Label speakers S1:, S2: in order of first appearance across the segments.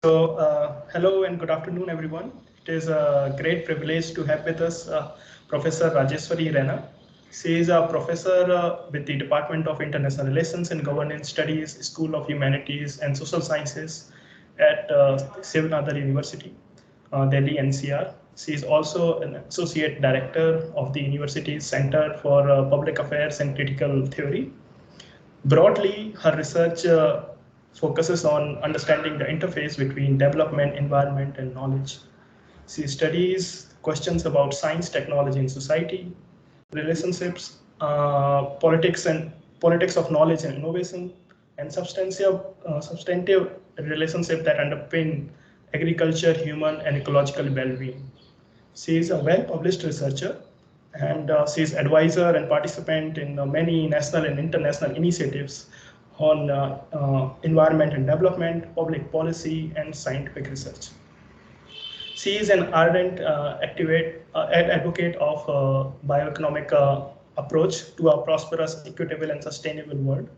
S1: Hello and good afternoon, everyone. It is a great privilege to have with us Professor Rajeswari Raina. She is a professor with the Department of International Relations and Governance Studies, School of Humanities and Social Sciences at Shiv Nadar University, Delhi-NCR. She is also an associate director of the university's Center for Public Affairs and Critical Theory. Broadly, her research focuses on understanding the interface between development, environment, and knowledge. She studies questions about science, technology, and society, relationships, politics of knowledge and innovation, and substantive relationship that underpin agriculture, human, and ecological well-being. She is a well-published researcher, and she is advisor and participant in many national and international initiatives on environment and development, public policy, and scientific research. She is an ardent advocate of bioeconomic approach to a prosperous, equitable, and sustainable world.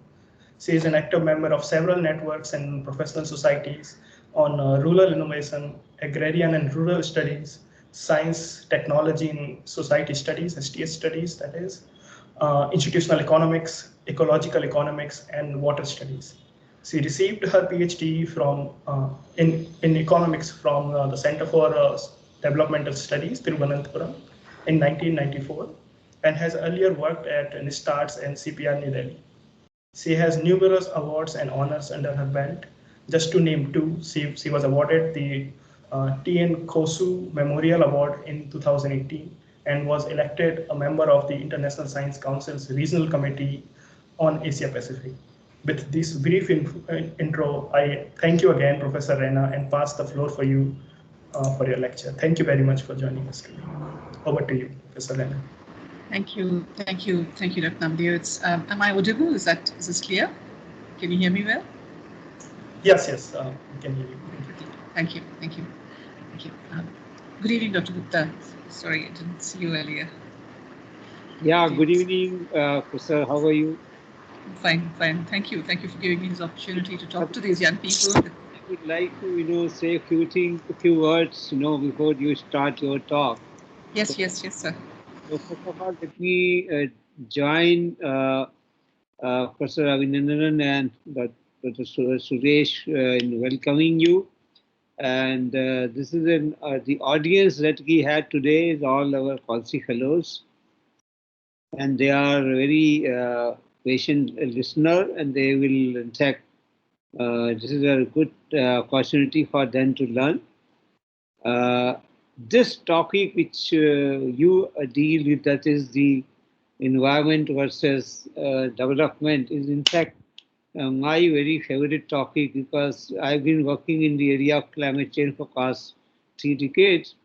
S1: She is an active member of several networks and professional societies on rural innovation, agrarian and rural studies, science, technology, and society studies, STS studies, that is, institutional economics, ecological economics, and water studies. She received her PhD in economics from the Center for Developmental Studies, Thiruvananthapuram, in 1994, and has earlier worked at NISTARS and CPR New Delhi. She has numerous awards and honors under her belt. Just to name two, she was awarded the T.N. Kosu Memorial Award in 2018 and was elected a member of the International Science Council's Regional Committee on Asia Pacific. With this brief intro, I thank you again, Professor Raina, and pass the floor for you for your lecture. Thank you very much for joining us today. Over to you, Professor Raina.
S2: Thank you, Dr. Namdev. Am I audible? Is this clear? Can you hear me well?
S1: Yes, we can hear you.
S2: Thank you. Good evening, Dr. Gupta. Sorry, I didn't see you earlier.
S3: Yeah, good evening, Professor. How are you?
S2: Fine. Thank you for giving me this opportunity to talk to these young people.
S3: I would like to, say a few words, before you start your talk.
S2: Yes, sir.
S3: So first of all, let me join Professor Abhinandan and Dr. Suresh in welcoming you. And this is the audience that we had today is all our policy fellows, and they are very patient listener, and they will, in fact, this is a good opportunity for them to learn. This topic which you deal with, that is the environment versus development, is in fact my very favorite topic, because I've been working in the area of climate change for past 3 decades.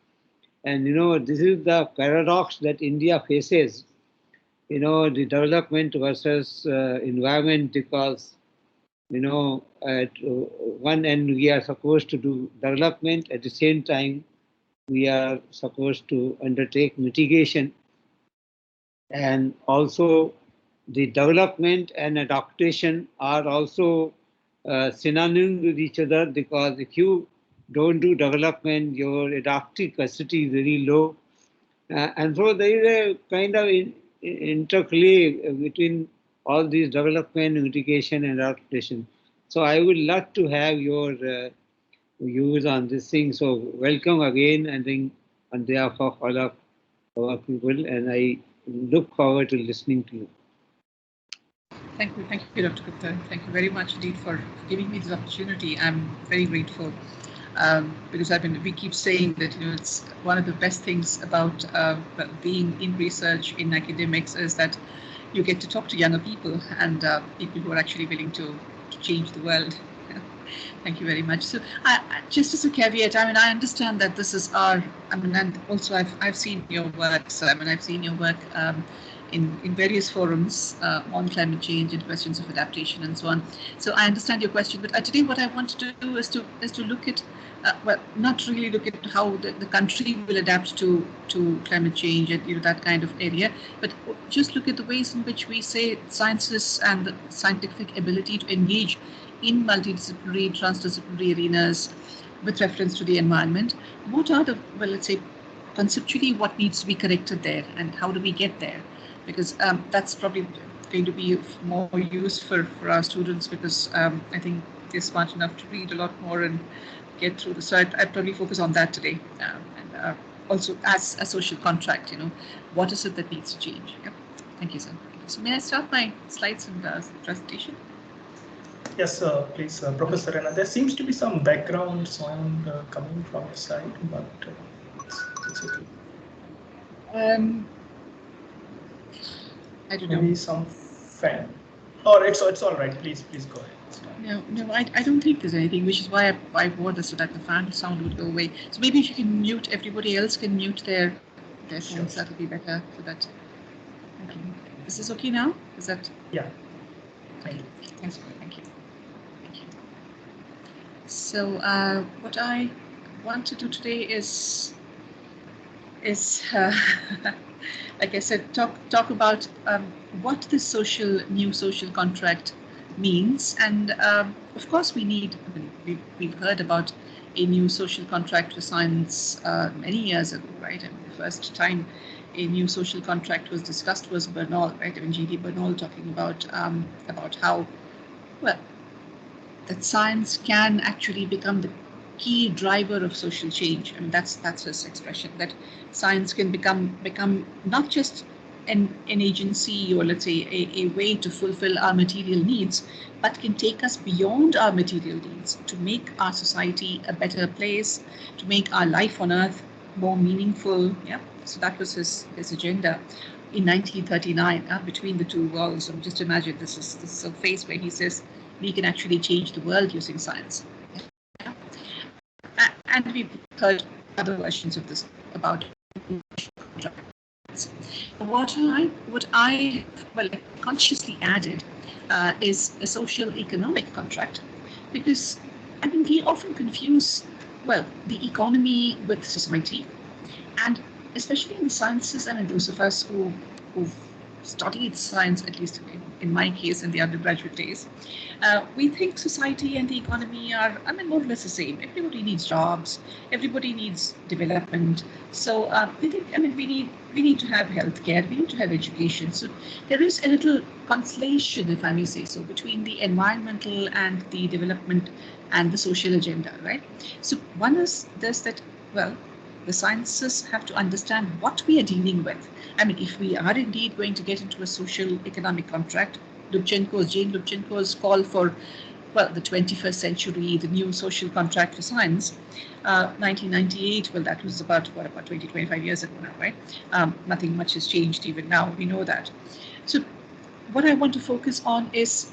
S3: And, this is the paradox that India faces, the development versus environment, because, at one end we are supposed to do development, at the same time we are supposed to undertake mitigation. And also the development and adaptation are also synonymous with each other, because if you don't do development, your adaptive capacity is very low. And so there is a kind of interplay between all these development, mitigation, and adaptation. So I would love to have your views on this thing. So welcome again, I think, on behalf of all of our people, and I look forward to listening to you.
S2: Thank you, Dr. Gupta. Thank you very much indeed for giving me this opportunity. I'm very grateful because we keep saying that it's one of the best things about being in research in academics is that you get to talk to younger people and people who are actually willing to change the world. Thank you very much. So, just as a caveat, I understand that this is and also I've seen your work. So, I've seen your work in various forums on climate change and questions of adaptation and so on. So, I understand your question, but today what I want to do is to look at, not really look at how the country will adapt to climate change and that kind of area, but just look at the ways in which we say sciences and the scientific ability to engage in multidisciplinary, transdisciplinary arenas with reference to the environment, what are the, well, let's say, conceptually what needs to be corrected there and how do we get there? Because that's probably going to be more useful for our students, because I think they're smart enough to read a lot more and get through this. So I'd probably focus on that today. And also as a social contract, what is it that needs to change? Yep. Thank you, sir. So may I start my slides and presentation?
S1: Yes, please, Professor Raina. There seems to be some background sound coming from your side, but it's okay.
S2: I don't know.
S1: Maybe some fan. Or it's all right. Please go ahead.
S2: No, I don't think there's anything, which is why I wore this, so that the fan sound would go away. So maybe if you can mute, everybody else can mute their phones, sure. That'll be better. So that. Okay. Is this okay now? Is that?
S1: Yeah. Thank you.
S2: Thanks. Thank you. So what I want to do today is like I said, talk about what this new social contract means, and of course we've heard about a new social contract for science many years ago, right? And the first time a new social contract was discussed was Bernal, right? I mean, G.D. Bernal talking about how, well, that science can actually become the key driver of social change. I mean, that's his expression, that science can become not just an agency, or let's say a way to fulfill our material needs, but can take us beyond our material needs to make our society a better place, to make our life on Earth more meaningful. Yeah. So that was his agenda in 1939, between the two worlds. And just imagine this is a phase where he says we can actually change the world using science. Yeah. And we've heard other versions of this about what I consciously added is a social economic contract, because I mean we often confuse the economy with society, and especially in the sciences, and in those of us who've studied science, at least in my case in the undergraduate days, we think society and the economy are, more or less the same. Everybody needs jobs, everybody needs development. So we think, we need to have healthcare, we need to have education. So there is a little constellation, if I may say so, between the environmental and the development and the social agenda, right? So one is this, that, the sciences have to understand what we are dealing with. I mean, if we are indeed going to get into a social economic contract, Jane Lubchenco's call for, the 21st century, the new social contract for science, 1998, that was about 20, 25 years ago now, right? Nothing much has changed even now, we know that. So what I want to focus on is,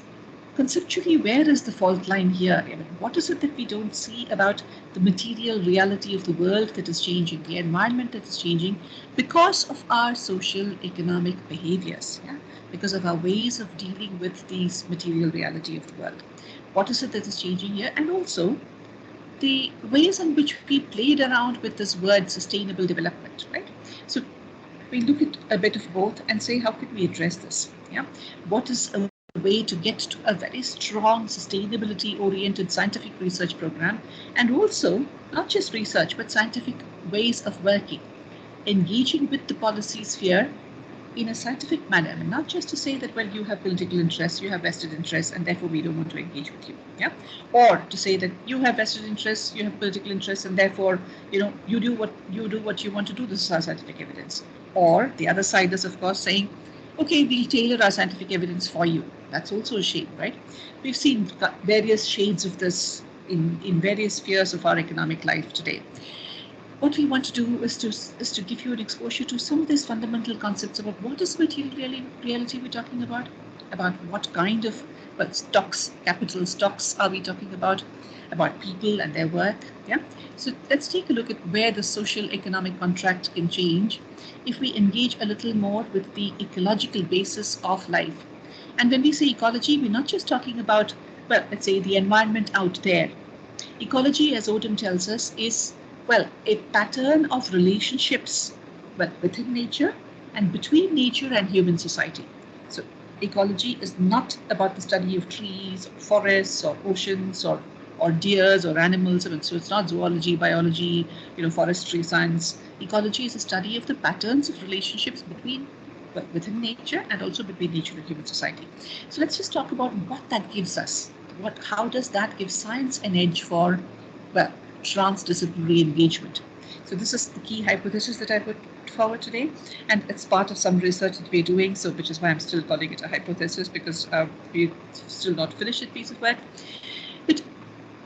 S2: conceptually, where is the fault line here? I mean, what is it that we don't see about the material reality of the world that is changing, the environment that is changing because of our social economic behaviors, because of our ways of dealing with these material reality of the world? What is it that is changing here? And also the ways in which we played around with this word sustainable development, right? So we look at a bit of both and say, how can we address this? What is a way to get to a very strong sustainability-oriented scientific research program, and also not just research but scientific ways of working, engaging with the policy sphere in a scientific manner. I mean, not just to say that, you have political interests, you have vested interests, and therefore we don't want to engage with you, or to say that you have vested interests, you have political interests, and therefore you do what you want to do. This is our scientific evidence. Or the other side is, of course, saying, okay, we'll tailor our scientific evidence for you. That's also a shame, right? We've seen various shades of this in various spheres of our economic life today. What we want to do is to give you an exposure to some of these fundamental concepts about what is material reality we're talking about what kind of stocks, capital stocks are we talking about people and their work. So let's take a look at where the social economic contract can change if we engage a little more with the ecological basis of life. And when we say ecology, we're not just talking about, let's say the environment out there. Ecology, as Odum tells us, is, a pattern of relationships, within nature and between nature and human society. So ecology is not about the study of trees, or forests, or oceans, or or deers or animals. I mean, so it's not zoology, biology, forestry science. Ecology is a study of the patterns of relationships within nature and also between nature and human society. So let's just talk about what that gives us. How does that give science an edge for, transdisciplinary engagement? So this is the key hypothesis that I put forward today, and it's part of some research that we're doing, so which is why I'm still calling it a hypothesis, because we're still not finished a piece of work. But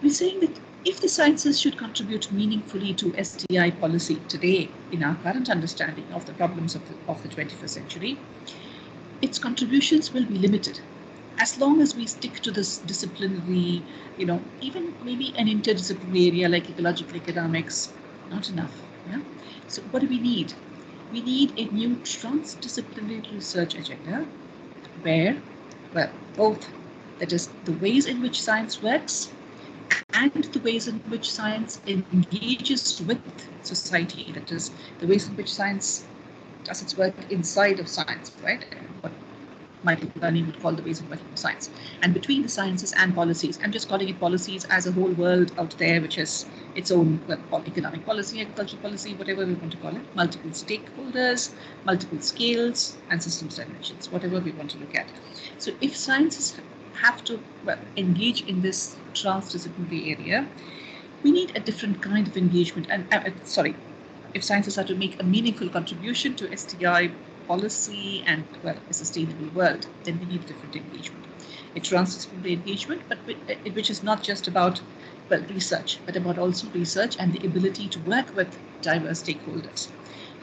S2: we're saying that if the sciences should contribute meaningfully to STI policy today, in our current understanding of the problems of the 21st century, its contributions will be limited. As long as we stick to this disciplinary, even maybe an interdisciplinary area like ecological economics, not enough. Yeah? So what do we need? We need a new transdisciplinary research agenda where, both, that is, the ways in which science works and the ways in which science engages with society, that is, the ways in which science does its work inside of science, right? What Michael Burney would call the ways of working of science, and between the sciences and policies. I'm just calling it policies as a whole world out there, which has its own economic policy, agricultural policy, whatever we want to call it, multiple stakeholders, multiple scales, and systems dimensions, whatever we want to look at. So if sciences have to engage in this transdisciplinary area, we need a different kind of engagement. And if sciences are to make a meaningful contribution to STI policy and a sustainable world, then we need different engagement. A transdisciplinary engagement, but which is not just about research, but about also research and the ability to work with diverse stakeholders.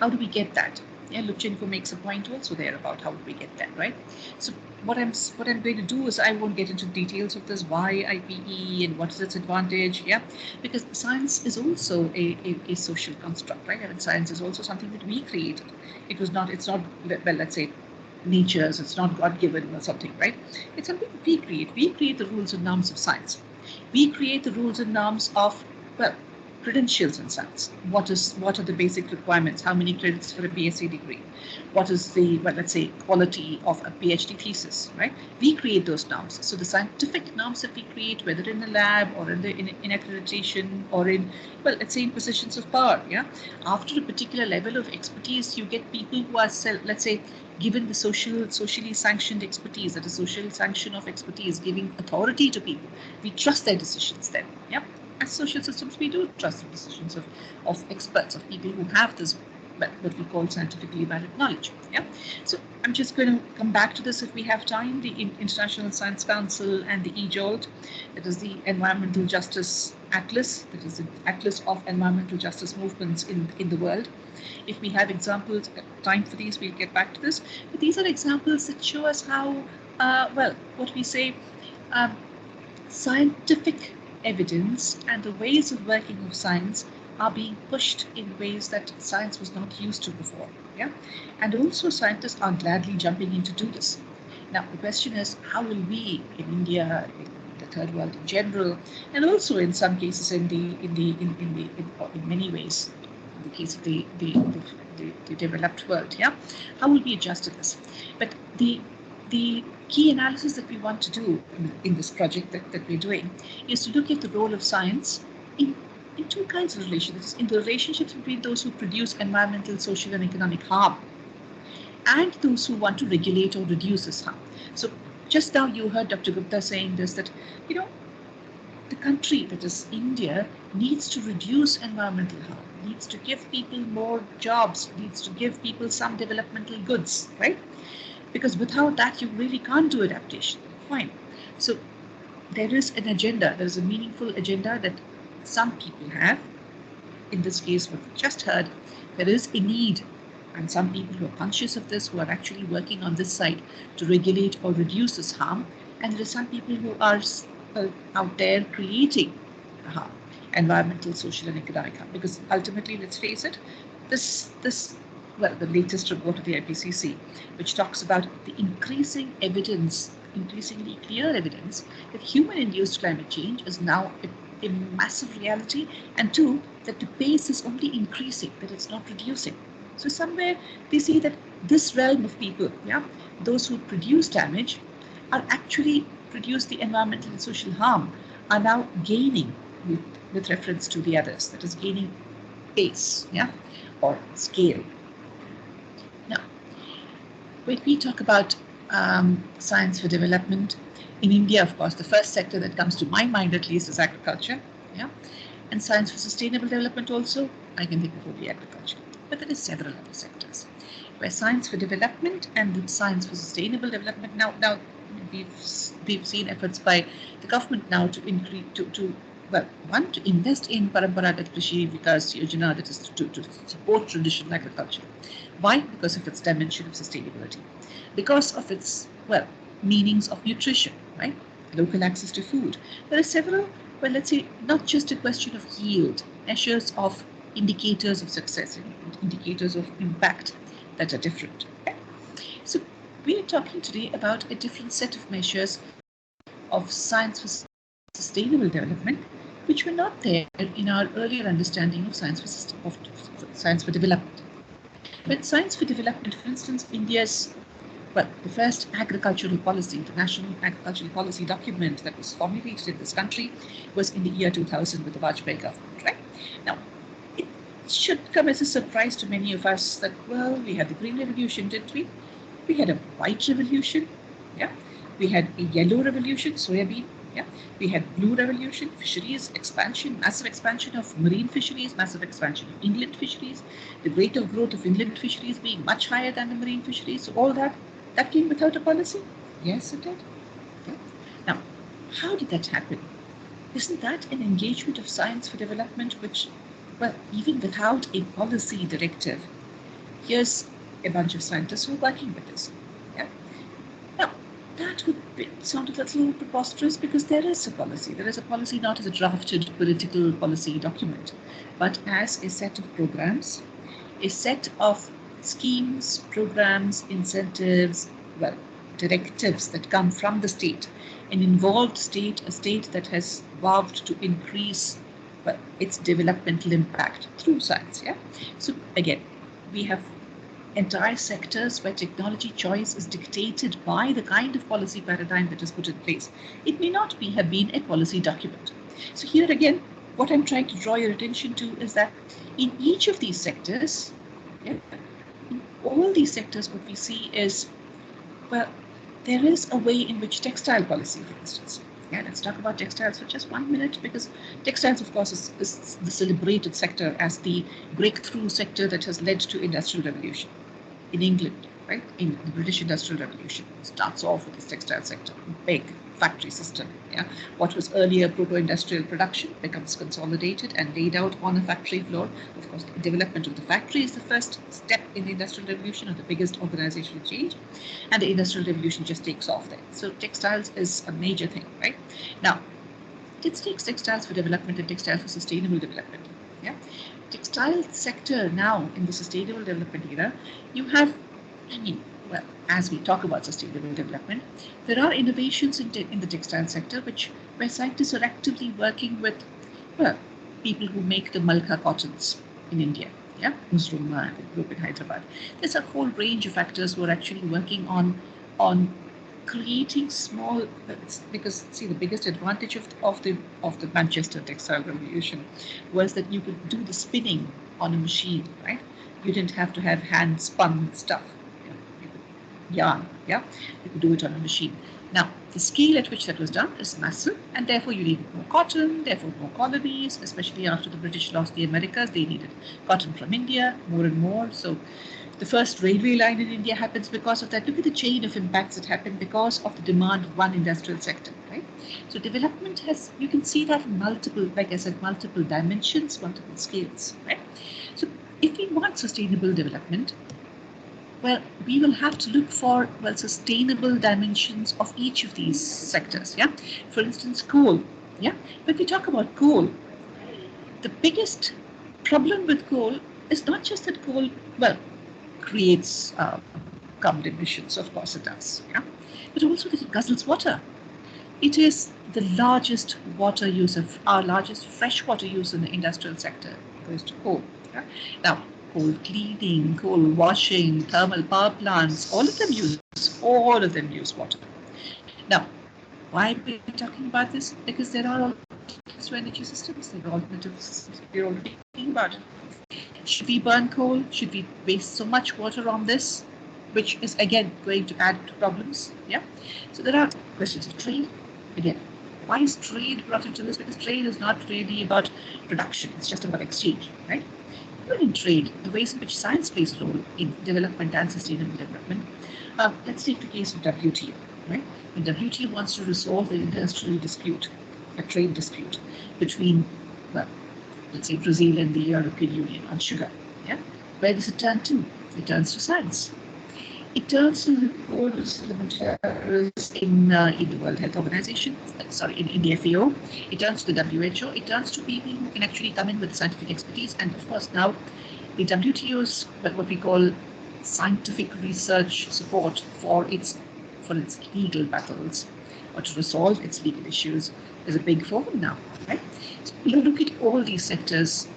S2: How do we get that? Yeah, Lubchenko makes a point also there about how do we get that, right? So what I'm going to do is I won't get into details of this, why IPE and what is its advantage, yeah, because science is also a social construct, right? I mean, science is also something that we created. It's not, let's say, nature's, it's not God-given or something, right? It's something that we create. We create the rules and norms of science. We create the rules and norms of, credentials in science. What are the basic requirements? How many credits for a BSc degree? What is the, let's say, quality of a PhD thesis, right? We create those norms. So the scientific norms that we create, whether in the lab or in accreditation or in, let's say, in positions of power, yeah? After a particular level of expertise, you get people who are, let's say, given the socially sanctioned expertise, that is social sanction of expertise, giving authority to people. We trust their decisions then, yeah? As social systems, we do trust the decisions of experts, of people who have this, what we call scientifically valid knowledge. Yeah. So I'm just going to come back to this if we have time. The International Science Council and the EJOLT, that is the Environmental Justice Atlas, that is the Atlas of Environmental Justice Movements in the world. If we have examples, time for these, we'll get back to this. But these are examples that show us how, what we say, scientific evidence and the ways of working of science are being pushed in ways that science was not used to before. Yeah, and also scientists are gladly jumping in to do this. Now the question is, how will we in India, in the third world in general, and also in some cases in many ways, in the case of the developed world, yeah, how will we adjust to this? But the key analysis that we want to do in this project that we're doing is to look at the role of science in two kinds of relationships, in the relationships between those who produce environmental, social, and economic harm, and those who want to regulate or reduce this harm. So just now you heard Dr. Gupta saying this, that, the country, that is India, needs to reduce environmental harm, needs to give people more jobs, needs to give people some developmental goods, right? Because without that, you really can't do adaptation. Fine. So there is an agenda, there is a meaningful agenda that some people have. In this case, what we just heard, there is a need, and some people who are conscious of this, who are actually working on this side to regulate or reduce this harm, and there are some people who are out there creating harm, environmental, social, and economic harm. Because ultimately, let's face it, the latest report of the IPCC, which talks about the increasingly clear evidence that human-induced climate change is now a massive reality, and two, that the pace is only increasing, that it's not reducing. So somewhere they see that this realm of people, yeah, those who produce damage, are actually produce the environmental and social harm, are now gaining with reference to the others, that is gaining pace, yeah, or scale. Now, when we talk about science for development, in India, of course, the first sector that comes to my mind at least is agriculture, yeah, and science for sustainable development also, I can think of only agriculture, but there are several other sectors where science for development and science for sustainable development now we've seen efforts by the government now to increase to invest in Paramparagat Krishi Vikas Yojana, that is to support traditional agriculture. Why? Because of its dimension of sustainability, because of its meanings of nutrition, right? Local access to food. There are several, let's say, not just a question of yield, measures of indicators of success, indicators of impact that are different. Okay? So we are talking today about a different set of measures of science for sustainable development, which were not there in our earlier understanding of science for development. But science for development, for instance, India's the first agricultural policy, the National Agricultural Policy document that was formulated in this country was in the year 2000 with the Vajpayee government, right? Now, it should come as a surprise to many of us that, we had the Green Revolution, didn't we? We had a White Revolution, yeah? We had a Yellow Revolution, soybean, yeah? We had Blue Revolution, fisheries expansion, massive expansion of marine fisheries, massive expansion of inland fisheries, the rate of growth of inland fisheries being much higher than the marine fisheries, so all that came without a policy? Yes, it did. Yeah. Now, how did that happen? Isn't that an engagement of science for development which, even without a policy directive, here's a bunch of scientists who are working with this. Yeah. Now, that would sound a little preposterous because there is a policy. There is a policy not as a drafted political policy document, but as a set of programs, a set of schemes, programs, incentives, directives that come from the state, an involved state, a state that has vowed to increase its developmental impact through science. Yeah. So again, we have entire sectors where technology choice is dictated by the kind of policy paradigm that is put in place. It may not have been a policy document. So here again, what I'm trying to draw your attention to is that in each of these sectors, in all these sectors, what we see is, there is a way in which textile policy, for instance. Yeah, let's talk about textiles for just 1 minute, because textiles, of course, is the celebrated sector as the breakthrough sector that has led to industrial revolution in England, right? In the British Industrial Revolution, it starts off with this textile sector, big factory system. Yeah, what was earlier proto-industrial production becomes consolidated and laid out on a factory floor. Of course, the development of the factory is the first step in the Industrial Revolution, or the biggest organizational change, and the Industrial Revolution just takes off there. So textiles is a major thing, right? Now, let's take textiles for development and textiles for sustainable development. Yeah, textile sector now in the sustainable development era, you have, as we talk about sustainable development, there are innovations in the textile sector where scientists are actively working with people who make the Malka cottons in India, yeah, Musruma group in Hyderabad. There's a whole range of actors who are actually working on creating small, because see, the biggest advantage of the Manchester textile revolution was that you could do the spinning on a machine, right? You didn't have to have hand spun stuff. Yarn, yeah, you could do it on a machine. Now, the scale at which that was done is massive, and therefore you needed more cotton, therefore more colonies, especially after the British lost the Americas, they needed cotton from India more and more. So the first railway line in India happens because of that. Look at the chain of impacts that happened because of the demand of one industrial sector, right? So development has, you can see that in multiple, like I said, multiple dimensions, multiple scales, right? So if we want sustainable development, we will have to look for sustainable dimensions of each of these sectors. Yeah, for instance, coal. Yeah, when we talk about coal, the biggest problem with coal is not just that coal creates carbon emissions. Of course, it does. Yeah, but also that it guzzles water. It is the largest water use of our largest freshwater use in the industrial sector goes to coal. Yeah? Now, coal cleaning, coal washing, thermal power plants, all of them use water. Now, Why are we talking about this? Because there are alternatives to energy systems. There are alternative systems. We're already thinking about it. Should we burn coal? Should we waste so much water on this? Which is again going to add to problems. Yeah. So there are questions of trade. Again, why is trade brought into this? Because trade is not really about production. It's just about exchange, right? Even in trade, the ways in which science plays a role in development and sustainable development. Let's take the case of WTO, right? When WTO wants to resolve an industrial dispute, a trade dispute between, well, let's say Brazil and the European Union on sugar, yeah? Where does it turn to? It turns to science. It turns to the implementers in the World Health Organization, in the FAO. It turns to the WHO. It turns to people who can actually come in with scientific expertise. And of course, now the WTO's what we call scientific research support for its legal battles or to resolve its legal issues is a big forum now, right? So you look at all these sectors.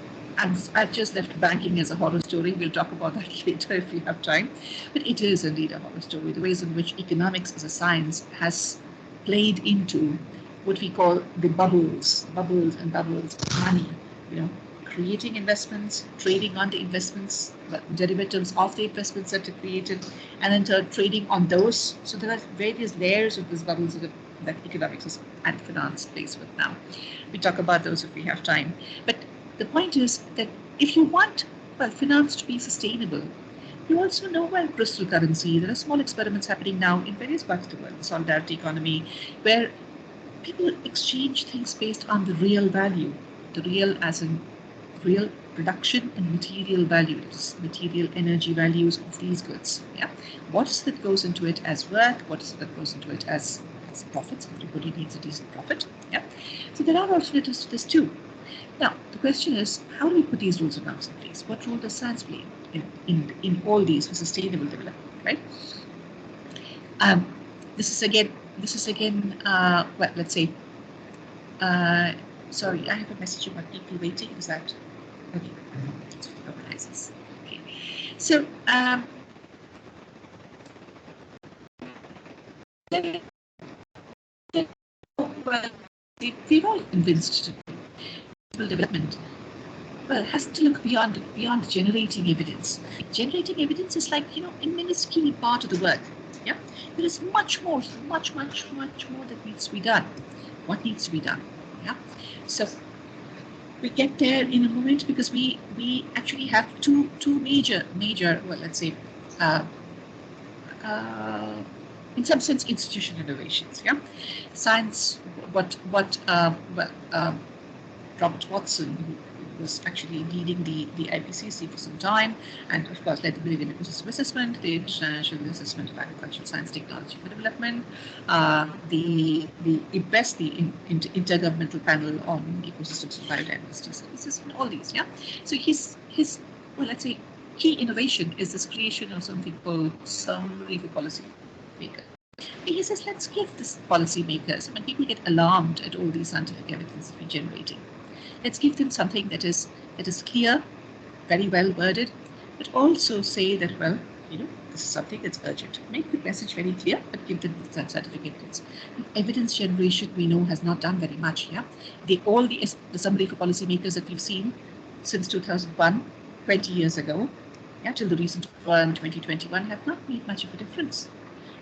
S2: And I've just left banking as a horror story. We'll talk about that later if we have time. But it is indeed a horror story. The ways in which economics as a science has played into what we call the bubbles and bubbles of money, creating investments, trading on the investments, derivatives of the investments that are created, and then trading on those. So there are various layers of these bubbles that economics and finance plays with now. We talk about those if we have time. But the point is that if you want, finance to be sustainable, you also know, crystal currency. There are small experiments happening now in various parts of the world, the solidarity economy, where people exchange things based on the real value, the real as in real production and material value, material energy values of these goods. Yeah, what is that goes into it as work? What is that goes into it as profits? Everybody needs a decent profit. Yeah, so there are alternatives to this too. Now, the question is, how do we put these rules of norms in place? What role does science play in all these for sustainable development, right? This is again, let's say, sorry, I have a message about people waiting. Is that, okay, let's organize this. Okay, so, we're all convinced development has to look beyond generating evidence. Generating evidence is like, a minuscule part of the work. Yeah, there is much more that needs to be done. What needs to be done? Yeah, so we get there in a moment because we actually have two major, well, let's say, in some sense, institutional innovations. Yeah, science. Robert Watson, who was actually leading the IPCC for some time, and of course led the Bolivian Ecosystem Assessment, the International Assessment of Agricultural Science Technology for Development, the IPBES, the Intergovernmental Panel on Ecosystems and Biodiversity Services, and all these. Yeah, so his well, let's say, key innovation is this creation of something called summary for policy makers. He says, let's give this policymakers, when people get alarmed at all these scientific evidence that we're generating, let's give them something that is clear, very well worded, but also say that, well, this is something that's urgent. Make the message very clear, but give them scientific evidence. Evidence generation, we know, has not done very much. Yeah, all the summary for policymakers that we've seen since 2001, 20 years ago, yeah, till the recent one, 2021, have not made much of a difference.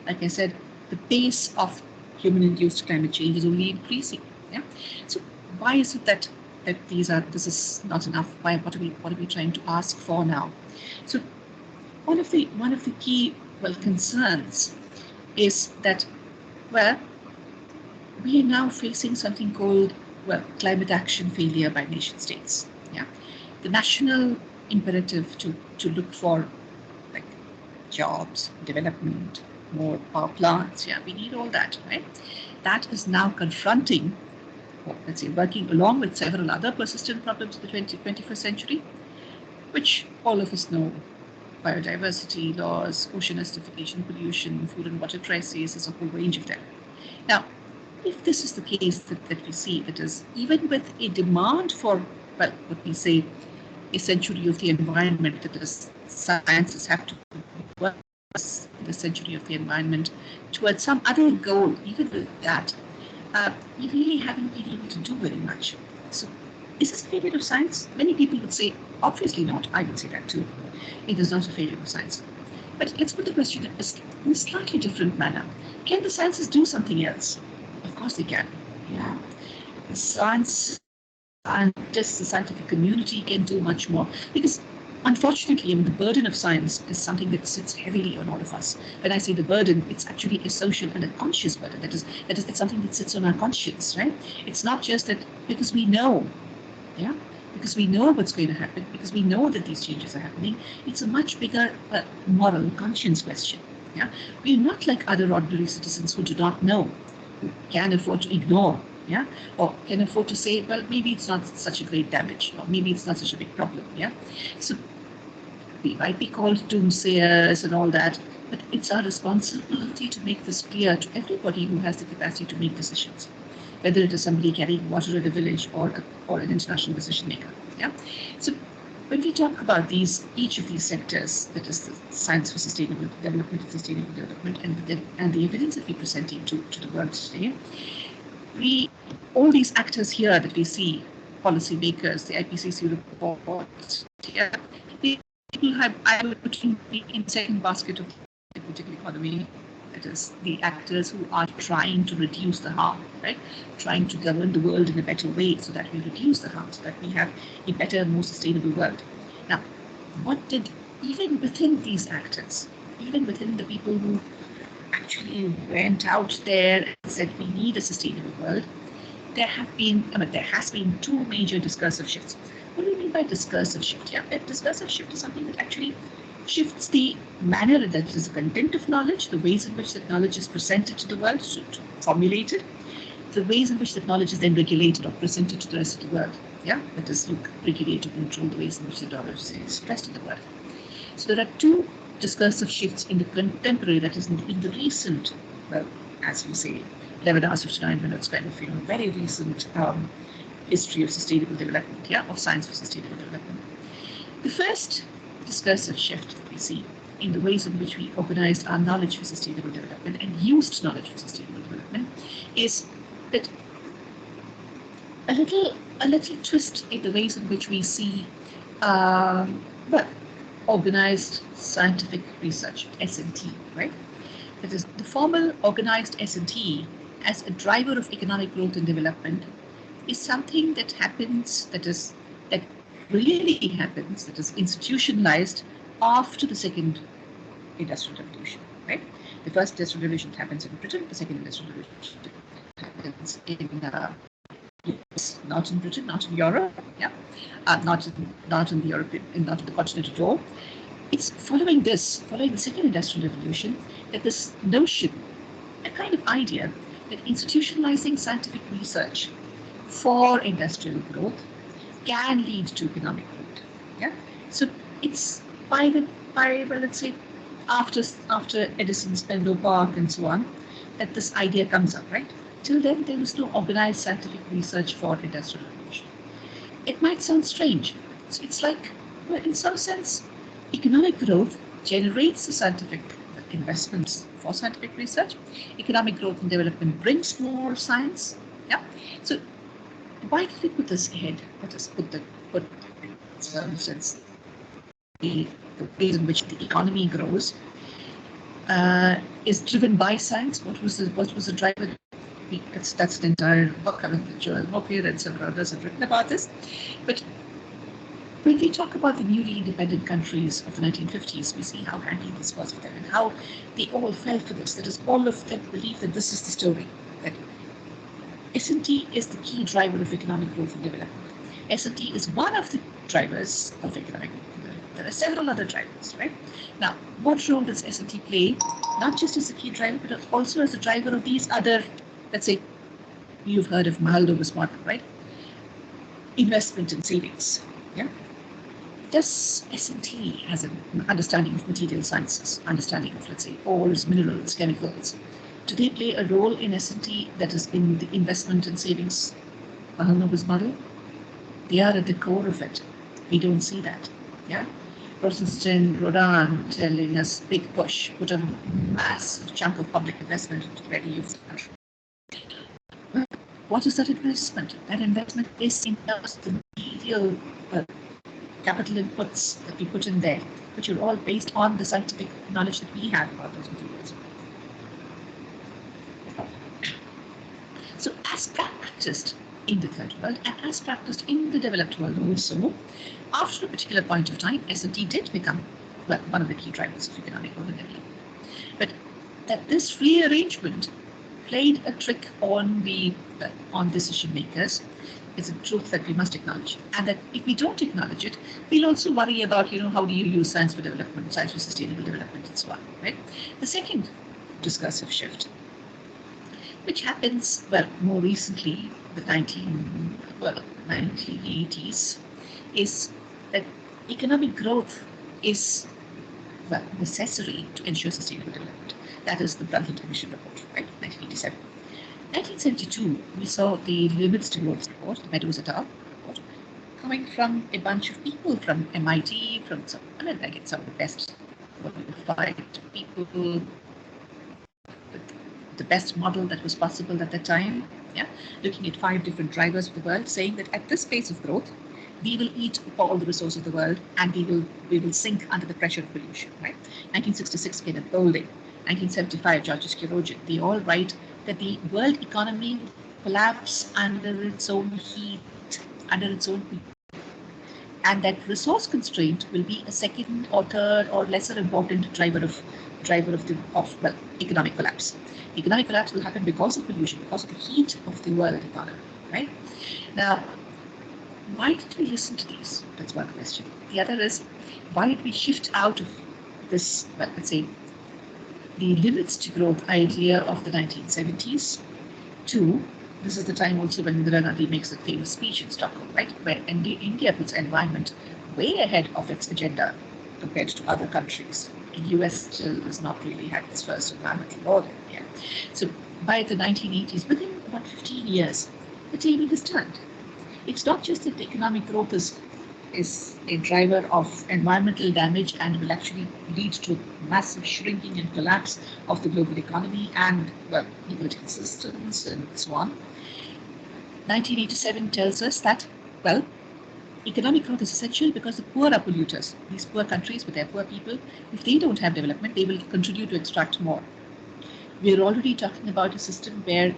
S2: Like I said, the pace of human-induced climate change is only increasing. Yeah. So why is it that this is not enough? What are we trying to ask for now? So one of the key concerns is that we are now facing something called climate action failure by nation states. Yeah. The national imperative to look for jobs, development, more power plants. Yeah, we need all that, right? That is now confronting, let's say, working along with several other persistent problems of the 21st century, which all of us know: biodiversity loss, ocean acidification, pollution, food and water crises, there's a whole range of them. Now, if this is the case that we see, that is, even with a demand for, what we say, a century of the environment, that is, sciences have to work the century of the environment towards some other goal, even with that, we really haven't been able to do very much. So is this a failure of science? Many people would say, obviously not. I would say that too. It is not a failure of science. But let's put the question in a slightly different manner. Can the sciences do something else? Of course they can. Yeah. Science and just the scientific community can do much more, because unfortunately, the burden of science is something that sits heavily on all of us. When I say the burden, it's actually a social and a conscious burden. That is, it's something that sits on our conscience, right? It's not just that because we know, yeah, because we know what's going to happen, because we know that these changes are happening. It's a much bigger moral conscience question. Yeah, we're not like other ordinary citizens who do not know, who can afford to ignore. Yeah, or can afford to say, well, maybe it's not such a great damage, or maybe it's not such a big problem. Yeah, so we might be called doomsayers and all that, but it's our responsibility to make this clear to everybody who has the capacity to make decisions, whether it is somebody carrying water in a village or an international decision maker. Yeah, so when we talk about each of these sectors, that is the science for sustainable development, and the evidence that we're presenting to the world today. All these actors here that we see, policymakers, the IPCC report, yeah, people I would put in the second basket of the ecological economy. That is the actors who are trying to reduce the harm, right? Trying to govern the world in a better way so that we reduce the harm, so that we have a better, more sustainable world. Now, even within these actors, even within the people who actually went out there and said we need a sustainable world, there has been two major discursive shifts. What do you mean by discursive shift? Yeah, a discursive shift is something that actually shifts the manner that is the content of knowledge, the ways in which that knowledge is presented to the world, formulated, the ways in which that knowledge is then regulated or presented to the rest of the world. Yeah, that is, you regulate or control the ways in which the knowledge is expressed in the world. So there are two discursive shifts in the contemporary, that is in the recent, well, as you say, 11 hours, 59 minutes kind of, very recent history of sustainable development, yeah, of science for sustainable development. The first discursive shift that we see in the ways in which we organized our knowledge for sustainable development and used knowledge for sustainable development is that a little twist in the ways in which we see organized scientific research, S&T, right? That is, the formal organized S&T as a driver of economic growth and development is something that happens, that really happens, that is institutionalized after the second industrial revolution, right? The first industrial revolution happens in Britain, the second industrial revolution happens in US, not in Britain, not in Europe, yeah, not in the continent at all. It's following the second industrial revolution, that this notion, a kind of idea that institutionalizing scientific research for industrial growth can lead to economic growth. Yeah. So it's let's say after Edison's Menlo Park and so on, that this idea comes up, right? Till then, there was no organized scientific research for industrial revolution. It might sound strange. So it's like, well, in some sense, economic growth generates the scientific investments for scientific research. Economic growth and development brings more science. Yeah. So why did we put this ahead? Let us put in some sense the ways in which the economy grows is driven by science. What was the driver? That's the entire book. I mean, Joel Mopier and several others have written about this. But when we talk about the newly independent countries of the 1950s, we see how handy this was for them and how they all fell for this. That is, all of them believe that this is the story, that S&T is the key driver of economic growth and development. S&T is one of the drivers of economic growth and development. There are several other drivers, right? Now, what role does S&T play? Not just as a key driver, but also as a driver of these other, let's say, you've heard of Mahaldover's model, right? Investment and savings, yeah? Does S&T has an understanding of material sciences, understanding of, let's say, ores, minerals, chemicals? Do they play a role in S&T that is in the investment and savings Mahaldover's model? They are at the core of it. We don't see that. Yeah, Rosenstein, Rodin telling us big push, put a massive chunk of public investment into the ready use of the country. what is that investment? That investment is in terms of the material capital inputs that we put in there, which are all based on the scientific knowledge that we have about those materials. So as practiced in the third world and as practiced in the developed world also, after a particular point of time, S&T did become, well, one of the key drivers of economic growth in India. But that this rearrangement played a trick on decision makers is a truth that we must acknowledge. And that if we don't acknowledge it, we'll also worry about, how do you use science for development, science for sustainable development, and so on, right? The second discursive shift, which happens, more recently, the 1980s, is that economic growth is, necessary to ensure sustainable development. That is the Brundtland Commission report, right, 1987. 1972, we saw the Limits to Growth report, the Meadows et al. Report, coming from a bunch of people from MIT, from some of the best qualified people, the best model that was possible at the time, looking at 5 different drivers of the world, saying that at this pace of growth, we will eat all the resources of the world and we will sink under the pressure of pollution, right? 1966, Kenneth Boulding, 1975, George Skirogen, they all write that the world economy will collapse under its own heat, under its own heat, and that resource constraint will be a second or third or lesser important driver of economic collapse. Economic collapse will happen because of pollution, because of the heat of the world economy, right? Now, why did we listen to these? That's one question. The other is, why did we shift out of this, let's say, the limits to growth idea of the 1970s to, this is the time also when Indira Gandhi makes a famous speech in Stockholm, right, where India puts environment way ahead of its agenda compared to other countries. The US still has not really had its first environmental law yet. So by the 1980s, within about 15 years, the table is turned. It's not just that economic growth is a driver of environmental damage and will actually lead to massive shrinking and collapse of the global economy and, political systems and so on. 1987 tells us that, economic growth is essential because the poor are polluters. These poor countries with their poor people, if they don't have development, they will continue to extract more. We're already talking about a system where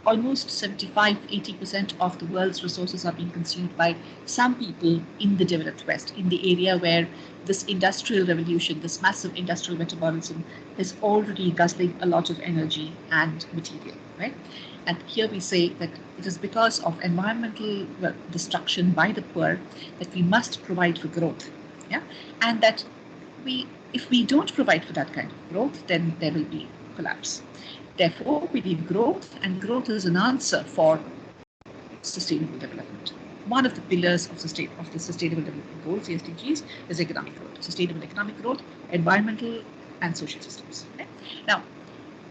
S2: almost 75-80% of the world's resources are being consumed by some people in the developed West, in the area where this industrial revolution, this massive industrial metabolism is already guzzling a lot of energy and material, right? And here we say that it is because of environmental destruction by the poor that we must provide for growth, and that if we don't provide for that kind of growth, then there will be collapse. Therefore, we need growth, and growth is an answer for sustainable development. One of the pillars of the Sustainable Development Goals, the SDGs, is economic growth, sustainable economic growth, environmental and social systems. Okay? Now,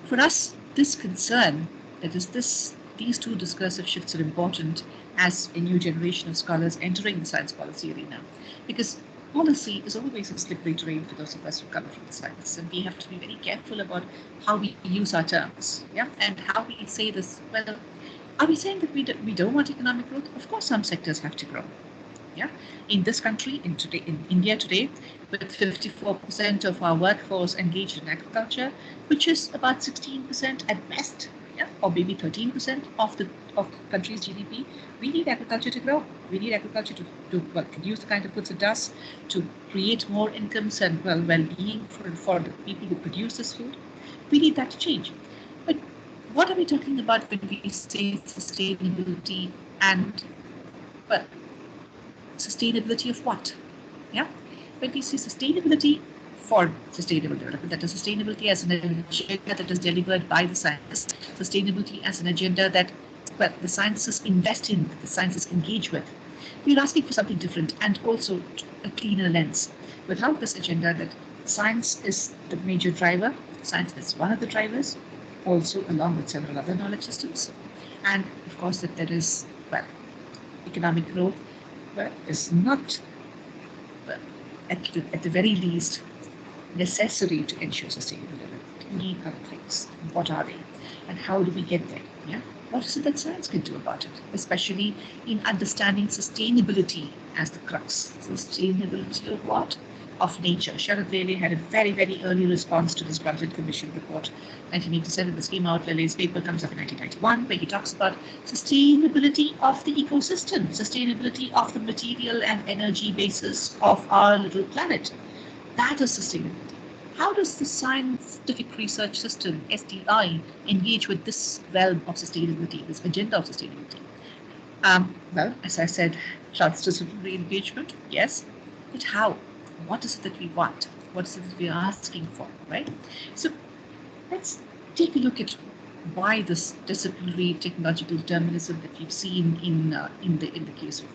S2: for us, this concern, that is these two discursive shifts are important as a new generation of scholars entering the science policy arena, because policy is always a slippery terrain for those of us who come from the science, and we have to be very careful about how we use our terms, and how we say this. Well, are we saying that we don't want economic growth? Of course, some sectors have to grow. In this country, in India today, with 54% of our workforce engaged in agriculture, which is about 16% at best, or maybe 13% of the country's GDP, we need agriculture to grow. We need agriculture to produce the kind of foods it does, to create more incomes and well-being for the people who produce this food. We need that to change. But what are we talking about when we say sustainability and, sustainability of what? When we say sustainability for sustainable development, that is sustainability as an agenda that is delivered by the scientists, sustainability as an agenda that the sciences invest in, the sciences engage with. We're asking for something different and also a cleaner lens. Without this agenda that science is the major driver, science is one of the drivers, also along with several other knowledge systems, and of course that there is, economic growth is not, at the very least, necessary to ensure sustainable development. We need other things. What are they? And how do we get there? what is it that science can do about it, especially in understanding sustainability as the crux? Sustainability of what? Of nature. Sharad Lele had a very, very early response to this Brundtland Commission report, 1987. This came out. Lele's paper comes up in 1991, where he talks about sustainability of the ecosystem, sustainability of the material and energy basis of our little planet. That is sustainability. How does the scientific research system, STI, engage with this realm of sustainability, this agenda of sustainability? Well, as I said, transdisciplinary engagement, yes, but how? What is it that we want? What is it that we are asking for, right? So let's take a look at why this disciplinary technological determinism that we've seen in the case of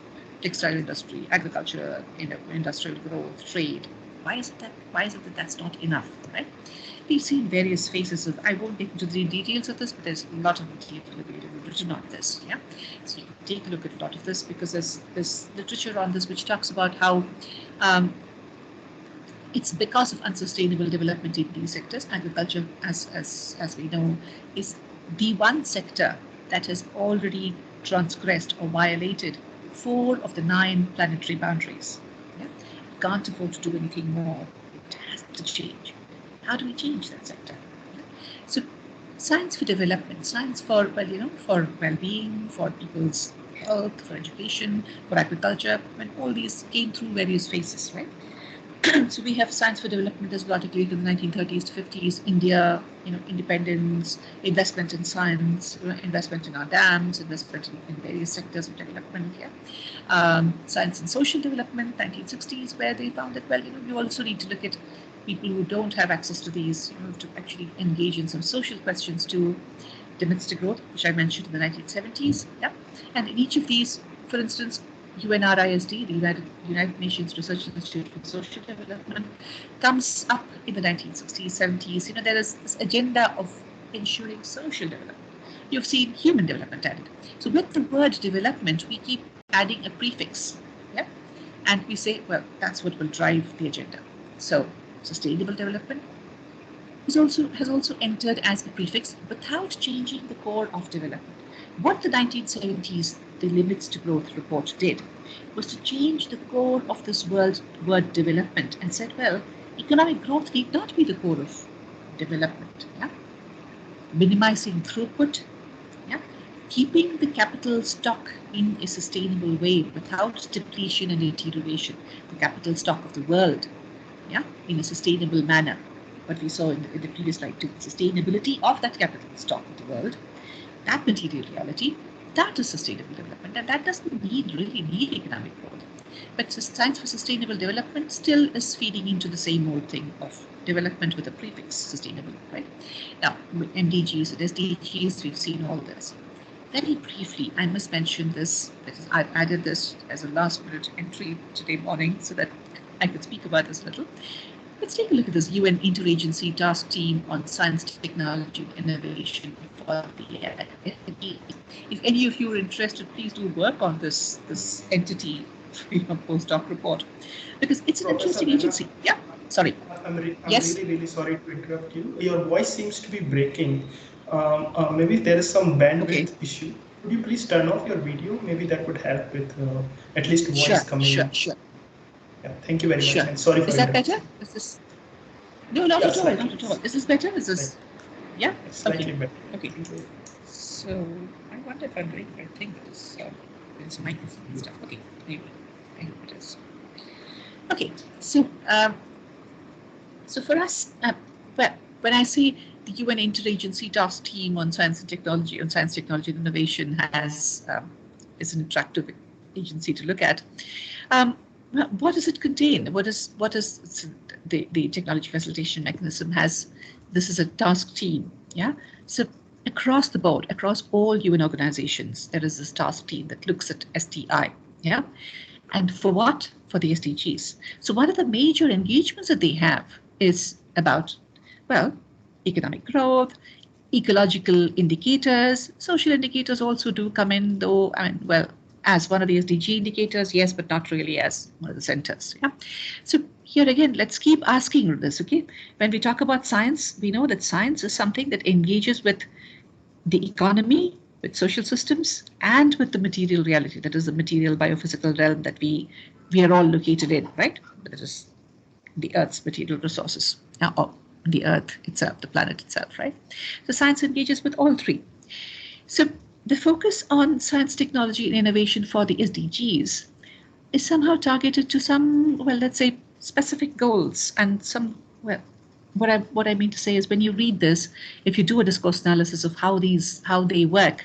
S2: textile industry, agriculture, industrial growth, trade. Why is it that that's not enough, right? We've seen various phases of, I won't get into the details of this, but there's a lot of material written on this, yeah? So you can take a look at a lot of this, because there's literature on this which talks about how it's because of unsustainable development in these sectors. Agriculture, as we know, is the one sector that has already transgressed or violated 4 of the 9 planetary boundaries. Yeah? It can't afford to do anything more. It has to change. How do we change that sector? Yeah? So, science for development, science for for well-being, for people's health, for education, for agriculture, and all these came through various phases, right? So we have science for development as articulated in the 1930s to 50s, India, independence, investment in science, investment in our dams, investment in various sectors of development. Yeah, science and social development, 1960s, where they found that, well, you also need to look at people who don't have access to these, to actually engage in some social questions to domestic growth, which I mentioned in the 1970s. Yeah, and in each of these, for instance, UNRISD, the United Nations Research Institute for Social Development, comes up in the 1960s, 70s. There is this agenda of ensuring social development. You've seen human development added. So with the word development, we keep adding a prefix, yeah? And we say, well, that's what will drive the agenda. So sustainable development has also entered as a prefix without changing the core of development. What the 1970s, the Limits to Growth report did was to change the core of this word development and said, well, economic growth need not be the core of development. Yeah? Minimizing throughput, yeah? Keeping the capital stock in a sustainable way without depletion and deterioration, the capital stock of the world, yeah, in a sustainable manner. What we saw in the previous slide too, sustainability of that capital stock of the world, that material reality, that is sustainable development, and that doesn't really need economic growth. But science for sustainable development still is feeding into the same old thing of development with a prefix, sustainable, right? Now, MDGs and SDGs, we've seen all this. Very briefly, I must mention this, because I've added this as a last minute entry today morning so that I could speak about this a little. Let's take a look at this UN Interagency Task Team on Science, Technology, and Innovation for the If any of you are interested, please do work on this entity for your postdoc report, because it's an interesting agency. Yeah, sorry.
S1: I'm
S2: yes?
S1: really sorry to interrupt you. Your voice seems to be breaking. Maybe there is some bandwidth issue. Could you please turn off your video? Maybe that would help with at least voice coming in.
S2: Sure.
S1: Yeah, thank you very much. And sorry for
S2: Is that better? Is this? No, not at all. Not at all. Is this better? Is this? Yeah.
S1: Slightly better.
S2: Okay. So I wonder if I'm doing the right thing with this. This microphone and stuff. Okay. Maybe. I hope it is. Okay. So for us, well, when I say the UN Interagency Task Team on Science and Technology, and Innovation is an attractive agency to look at. What does it contain? What is the technology facilitation mechanism has? This is a task team, yeah. So across the board, across all UN organizations, there is this task team that looks at STI, yeah. And for what? For the SDGs. So one of the major engagements that they have is about, well, economic growth, ecological indicators, social indicators also do come in, though, as one of the SDG indicators, yes, but not really as one of the centers. Yeah. So here again, let's keep asking this, okay? When we talk about science, we know that science is something that engages with the economy, with social systems and with the material reality, that is the material biophysical realm that we are all located in, right? That is the Earth's material resources, or the Earth itself, the planet itself, right? So science engages with all three. So the focus on science, technology, and innovation for the SDGs is somehow targeted to some, well, let's say, specific goals and some, well, what I mean to say is when you read this, if you do a discourse analysis of how they work,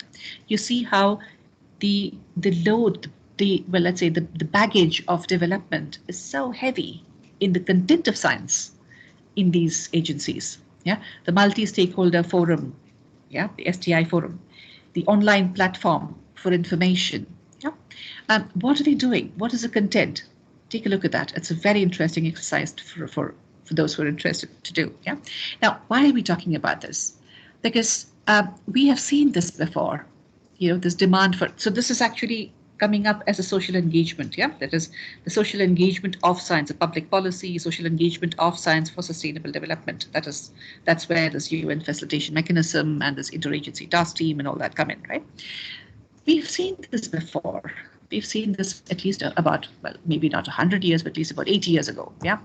S2: you see how the load, well, let's say the baggage of development is so heavy in the content of science in these agencies. Yeah, the multi-stakeholder forum, yeah, the STI forum, the online platform for information. Yeah, what are they doing? What is the content? Take a look at that. It's a very interesting exercise for those who are interested to do. Yeah. Now, why are we talking about this? Because we have seen this before. You know, this demand for. So this is actually coming up as a social engagement. Yeah, that is the social engagement of science, a public policy, social engagement of science for sustainable development. That's where this UN facilitation mechanism and this interagency task team and all that come in, right? We've seen this before. We've seen this at least about, well, maybe not 100 years, but at least about 80 years ago. Yeah,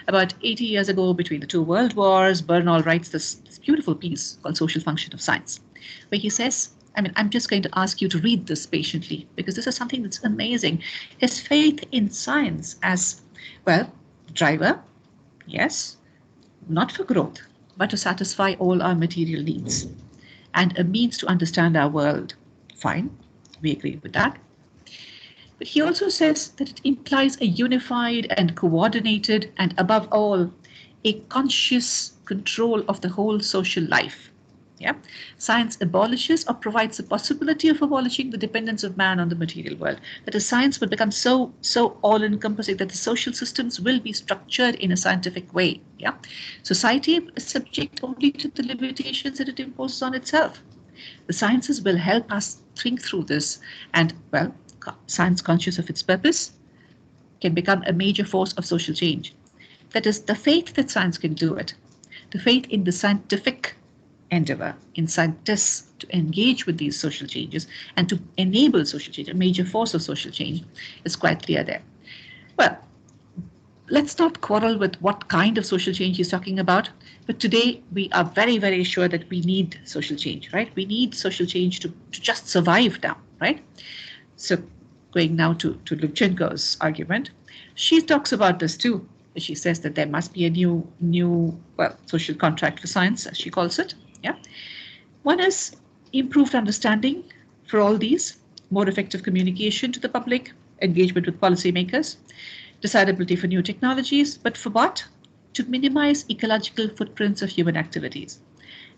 S2: about 80 years ago, between the two world wars, Bernal writes this beautiful piece called Social Function of Science, where he says, I mean, I'm just going to ask you to read this patiently, because this is something that's amazing. His faith in science as, well, driver, yes, not for growth, but to satisfy all our material needs, and a means to understand our world. Fine, we agree with that. But he also says that it implies a unified and coordinated, and above all, a conscious control of the whole social life. Yeah, science abolishes or provides the possibility of abolishing the dependence of man on the material world. That is, science will become so all-encompassing that the social systems will be structured in a scientific way. Yeah, society is subject only to the limitations that it imposes on itself. The sciences will help us think through this, and, well, science conscious of its purpose can become a major force of social change. That is, the faith that science can do it, the faith in the scientific endeavor, in scientists to engage with these social changes and to enable social change, a major force of social change, is quite clear there. Well, let's not quarrel with what kind of social change he's talking about, but today we are very, very sure that we need social change, right? We need social change to just survive now, right? So going now to Lubchenko's argument, she talks about this too. She says that there must be a new well, social contract for science, as she calls it. Yeah, one is improved understanding for all these, more effective communication to the public, engagement with policymakers, desirability for new technologies, but for what? To minimize ecological footprints of human activities.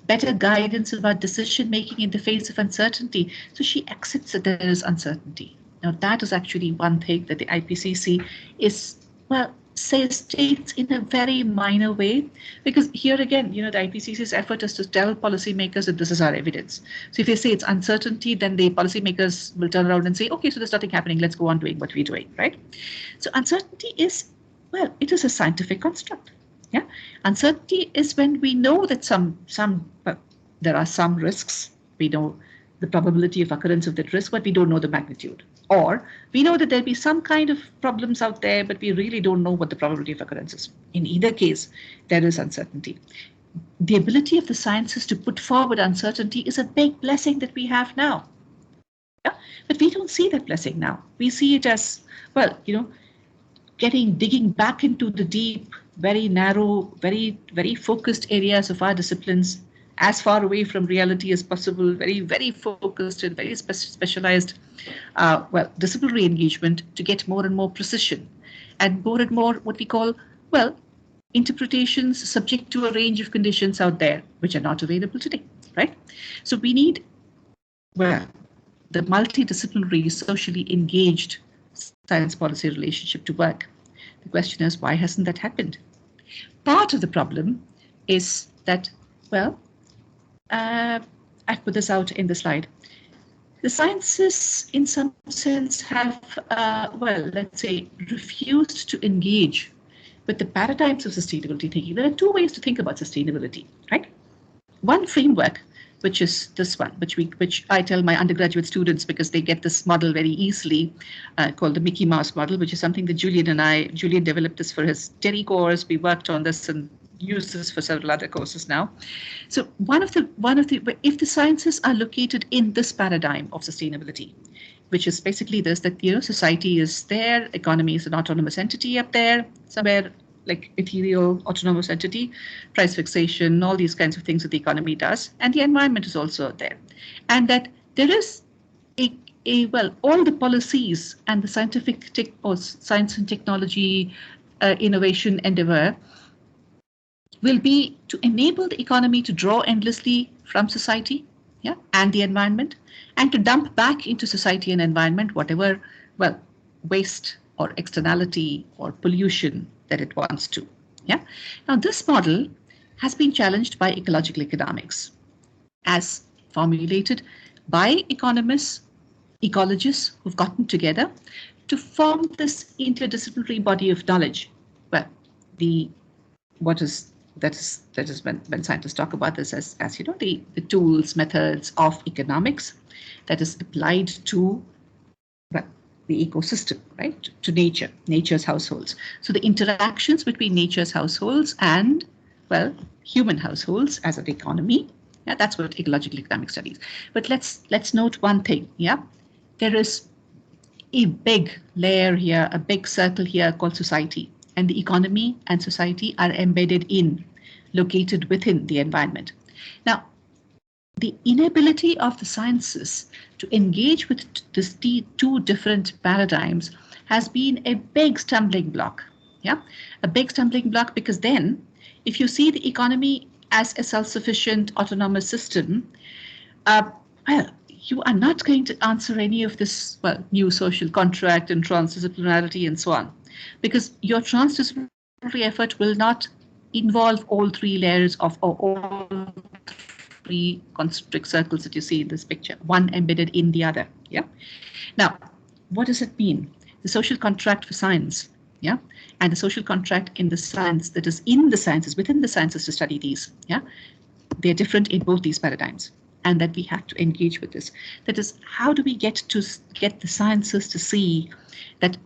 S2: Better guidance about decision making in the face of uncertainty. So she accepts that there is uncertainty. Now that is actually one thing that the IPCC is, well, states in a very minor way, because here again, you know, the IPCC's effort is to tell policymakers that this is our evidence. So if they say it's uncertainty, then the policymakers will turn around and say, okay, so there's nothing happening, let's go on doing what we're doing, right? So uncertainty is, well, it is a scientific construct. Yeah, uncertainty is when we know that there are some risks. We know the probability of occurrence of that risk, but we don't know the magnitude. Or we know that there'll be some kind of problems out there, but we really don't know what the probability of occurrence is. In either case, there is uncertainty. The ability of the sciences to put forward uncertainty is a big blessing that we have now. Yeah? But we don't see that blessing now. We see it as, well, you know, digging back into the deep, very narrow, very, very focused areas of our disciplines, as far away from reality as possible, very, very focused and very specialized, well, disciplinary engagement to get more and more precision and more what we call, well, interpretations subject to a range of conditions out there, which are not available today, right? So we need, well, the multidisciplinary, socially engaged science policy relationship to work. The question is, why hasn't that happened? Part of the problem is that, well, I've put this out in the slide. The sciences, in some sense, have, well, let's say, refused to engage with the paradigms of sustainability thinking. There are two ways to think about sustainability, right? One framework which is this one, which I tell my undergraduate students because they get this model very easily, called the Mickey Mouse model, which is something that Julian developed this for his Terry course. We worked on this and used this for several other courses now. So if the sciences are located in this paradigm of sustainability, which is basically this, that society is there, economy is an autonomous entity up there somewhere, like ethereal autonomous entity, price fixation, all these kinds of things that the economy does, and the environment is also there, and that there is all the policies and the science and technology innovation endeavor will be to enable the economy to draw endlessly from society, and the environment, and to dump back into society and environment whatever, waste or externality or pollution that it wants to. Now this model has been challenged by ecological economics as formulated by economists, ecologists who've gotten together to form this interdisciplinary body of knowledge. That is when scientists talk about this as the tools, methods of economics that is applied to the ecosystem, right, to nature's households. So the interactions between nature's households and human households as an economy, that's what ecological economics studies. But let's note one thing, there is a big layer here, a big circle here called society, and the economy and society are located within the environment. Now, the inability of the sciences to engage with these two different paradigms has been a big stumbling block. A big stumbling block, because then if you see the economy as a self-sufficient autonomous system, you are not going to answer any of this new social contract and transdisciplinarity and so on, because your transdisciplinary effort will not involve all three layers of all three concentric circles that you see in this picture, one embedded in the other. Now, what does it mean? The social contract for science, and the social contract in the science that is in the sciences, within the sciences to study these, they're different in both these paradigms, and that we have to engage with this. That is, how do we get the sciences to see that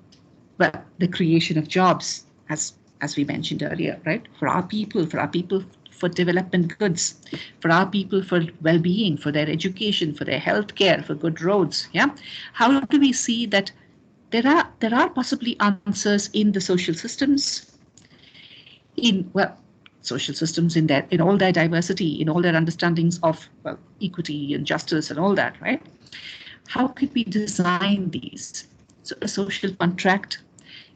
S2: the creation of jobs, as we mentioned earlier, right, for our people, for development goods, for our people, for well-being, for their education, for their healthcare, for good roads. How do we see that there are possibly answers in the social systems, in all their diversity, in all their understandings of equity and justice and all that, right? How could we design these? So a social contract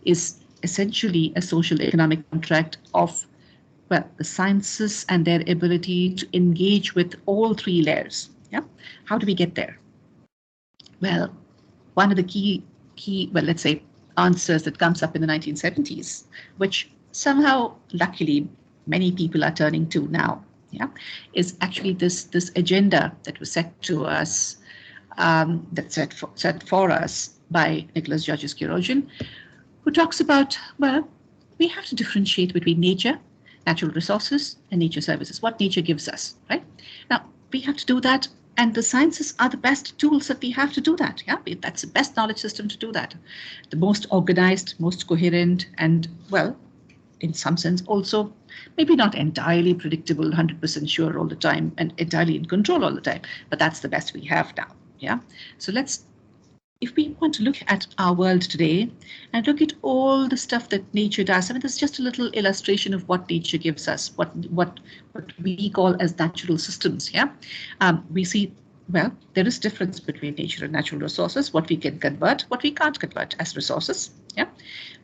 S2: is essentially a social economic contract of the sciences and their ability to engage with all three layers. How do we get there? Well, one of the key, let's say, answers that comes up in the 1970s, which somehow, luckily, many people are turning to now, is actually this agenda that was set to us, that's set for us by Nicholas Georges-Quirogan, who talks about, we have to differentiate between nature, natural resources, and nature services, what nature gives us, right? Now, we have to do that, and the sciences are the best tools that we have to do that. That's the best knowledge system to do that. The most organized, most coherent, and, in some sense also, maybe not entirely predictable, 100% sure all the time, and entirely in control all the time, but that's the best we have now. So if we want to look at our world today and look at all the stuff that nature does, this is just a little illustration of what nature gives us, what we call as natural systems. We see, there is difference between nature and natural resources, what we can convert, what we can't convert as resources.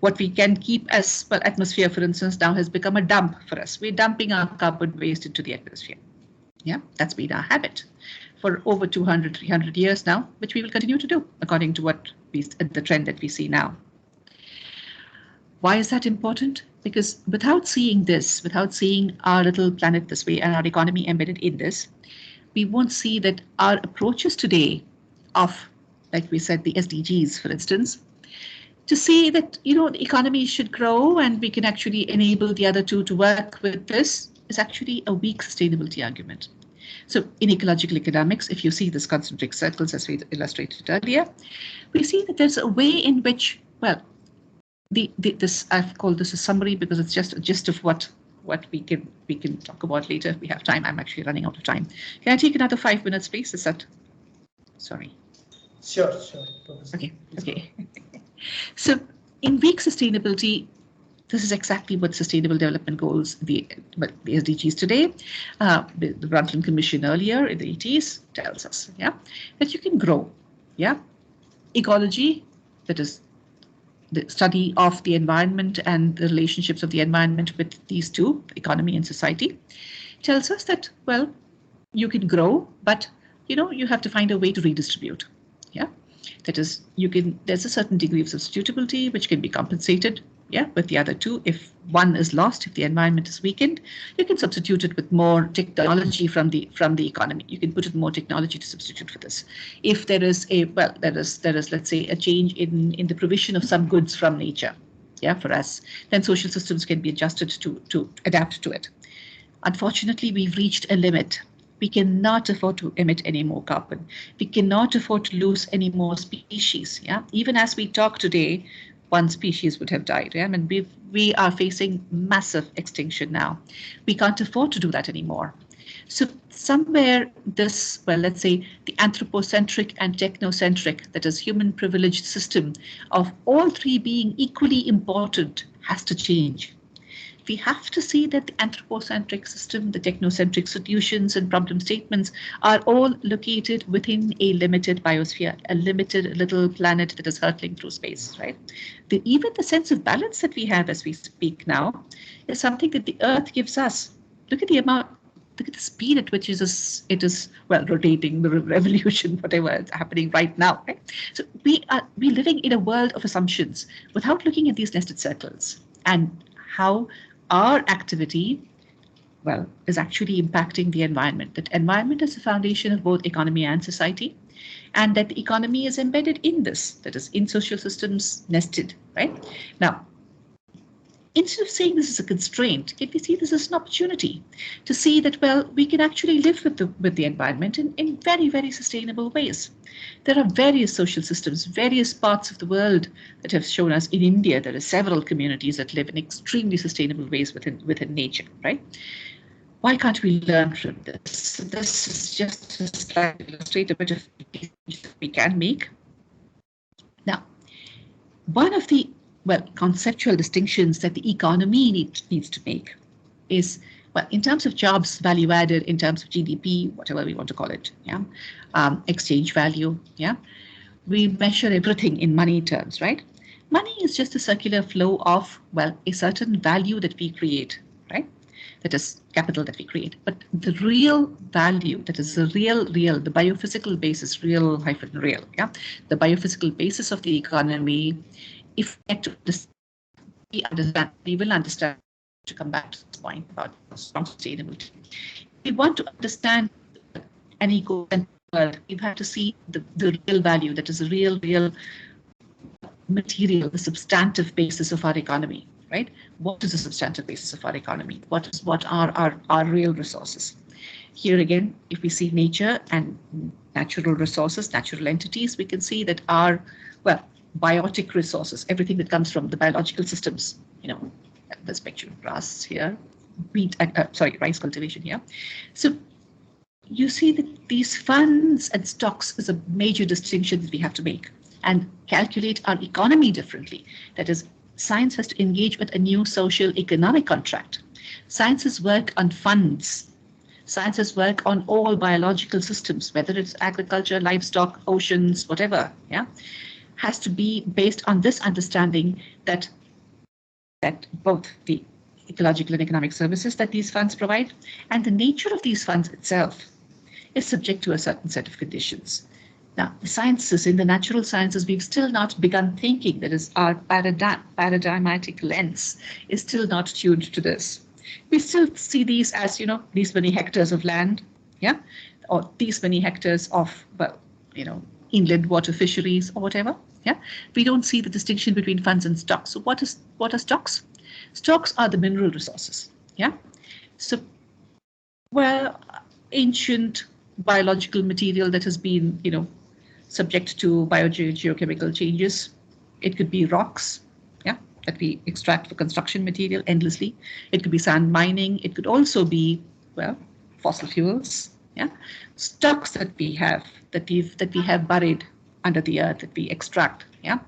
S2: What we can keep as, atmosphere, for instance, now has become a dump for us. We're dumping our carbon waste into the atmosphere. That's been our habit for over 200, 300 years now, which we will continue to do according to the trend that we see now. Why is that important? Because without seeing this, without seeing our little planet this way and our economy embedded in this, we won't see that our approaches today of, like we said, the SDGs, for instance, to see that, the economy should grow and we can actually enable the other two to work with this is actually a weak sustainability argument. So in ecological economics, if you see these concentric circles as we illustrated earlier, we see that there's a way in which, well, this I've called this a summary because it's just a gist of what we can talk about later if we have time. I'm actually running out of time. Can I take another 5 minutes, please? Is that? Sorry.
S1: Sure.
S2: Okay. So in weak sustainability, this is exactly what Sustainable Development Goals, the SDGs today, the Brundtland Commission earlier in the 80s tells us, that you can grow, Ecology, that is the study of the environment and the relationships of the environment with these two, economy and society, tells us that, well, you can grow, but you have to find a way to redistribute. That is, there's a certain degree of substitutability which can be compensated, with the other two. If one is lost, if the environment is weakened, you can substitute it with more technology from the economy. You can put in more technology to substitute for this. If there is let's say a change in the provision of some goods from nature, for us, then social systems can be adjusted to adapt to it. Unfortunately, we've reached a limit. We cannot afford to emit any more carbon. We cannot afford to lose any more species. Even as we talk today, one species would have died. I mean, we are facing massive extinction now. We can't afford to do that anymore. So somewhere this, well, let's say the anthropocentric and technocentric, that is human privileged system of all three being equally important, has to change. We have to see that the anthropocentric system, the technocentric solutions and problem statements are all located within a limited biosphere, a limited little planet that is hurtling through space, right? Even the sense of balance that we have as we speak now is something that the Earth gives us. Look at the speed at which it is rotating, the revolution, whatever is happening right now, right? So we're living in a world of assumptions without looking at these nested circles and how our activity, is actually impacting the environment. That environment is the foundation of both economy and society, and that the economy is embedded in this, that is in social systems nested, right? Now, instead of saying this is a constraint, can we see this as an opportunity to see that, we can actually live with the environment in very, very sustainable ways. There are various social systems, various parts of the world that have shown us. In India, there are several communities that live in extremely sustainable ways within nature, right? Why can't we learn from this? This is just a slide to illustrate a bit of that we can make. Now, one of the conceptual distinctions that the economy needs to make is, in terms of jobs, value added, in terms of GDP, whatever we want to call it, exchange value, we measure everything in money terms, right? Money is just a circular flow of, a certain value that we create, right? That is capital that we create. But the real value, that is the real, the biophysical basis, real, the biophysical basis of the economy, if we get to this, we will understand, to come back to this point about strong sustainability. We want to understand an eco-centric world. We have to see the real value, that is the real material, the substantive basis of our economy, right? What is the substantive basis of our economy? What are our real resources? Here again, if we see nature and natural resources, natural entities, we can see that our, biotic resources, everything that comes from the biological systems, this picture of grass here, rice cultivation here. So you see that these funds and stocks is a major distinction that we have to make and calculate our economy differently. That is, science has to engage with a new social economic contract. Science's work on funds, science's work on all biological systems, whether it's agriculture, livestock, oceans, whatever, has to be based on this understanding that both the ecological and economic services that these funds provide and the nature of these funds itself is subject to a certain set of conditions. Now, the sciences, in the natural sciences, we've still not begun thinking. That is, our paradigmatic lens is still not tuned to this. We still see these as, these many hectares of land, or these many hectares of, inland water fisheries or whatever. We don't see the distinction between funds and stocks. So what are stocks? Stocks are the mineral resources. So, ancient biological material that has been, subject to biogeochemical changes. It could be rocks, yeah, that we extract for construction material endlessly. It could be sand mining. It could also be, well, fossil fuels, yeah, stocks that we have buried under the earth that we extract, yeah.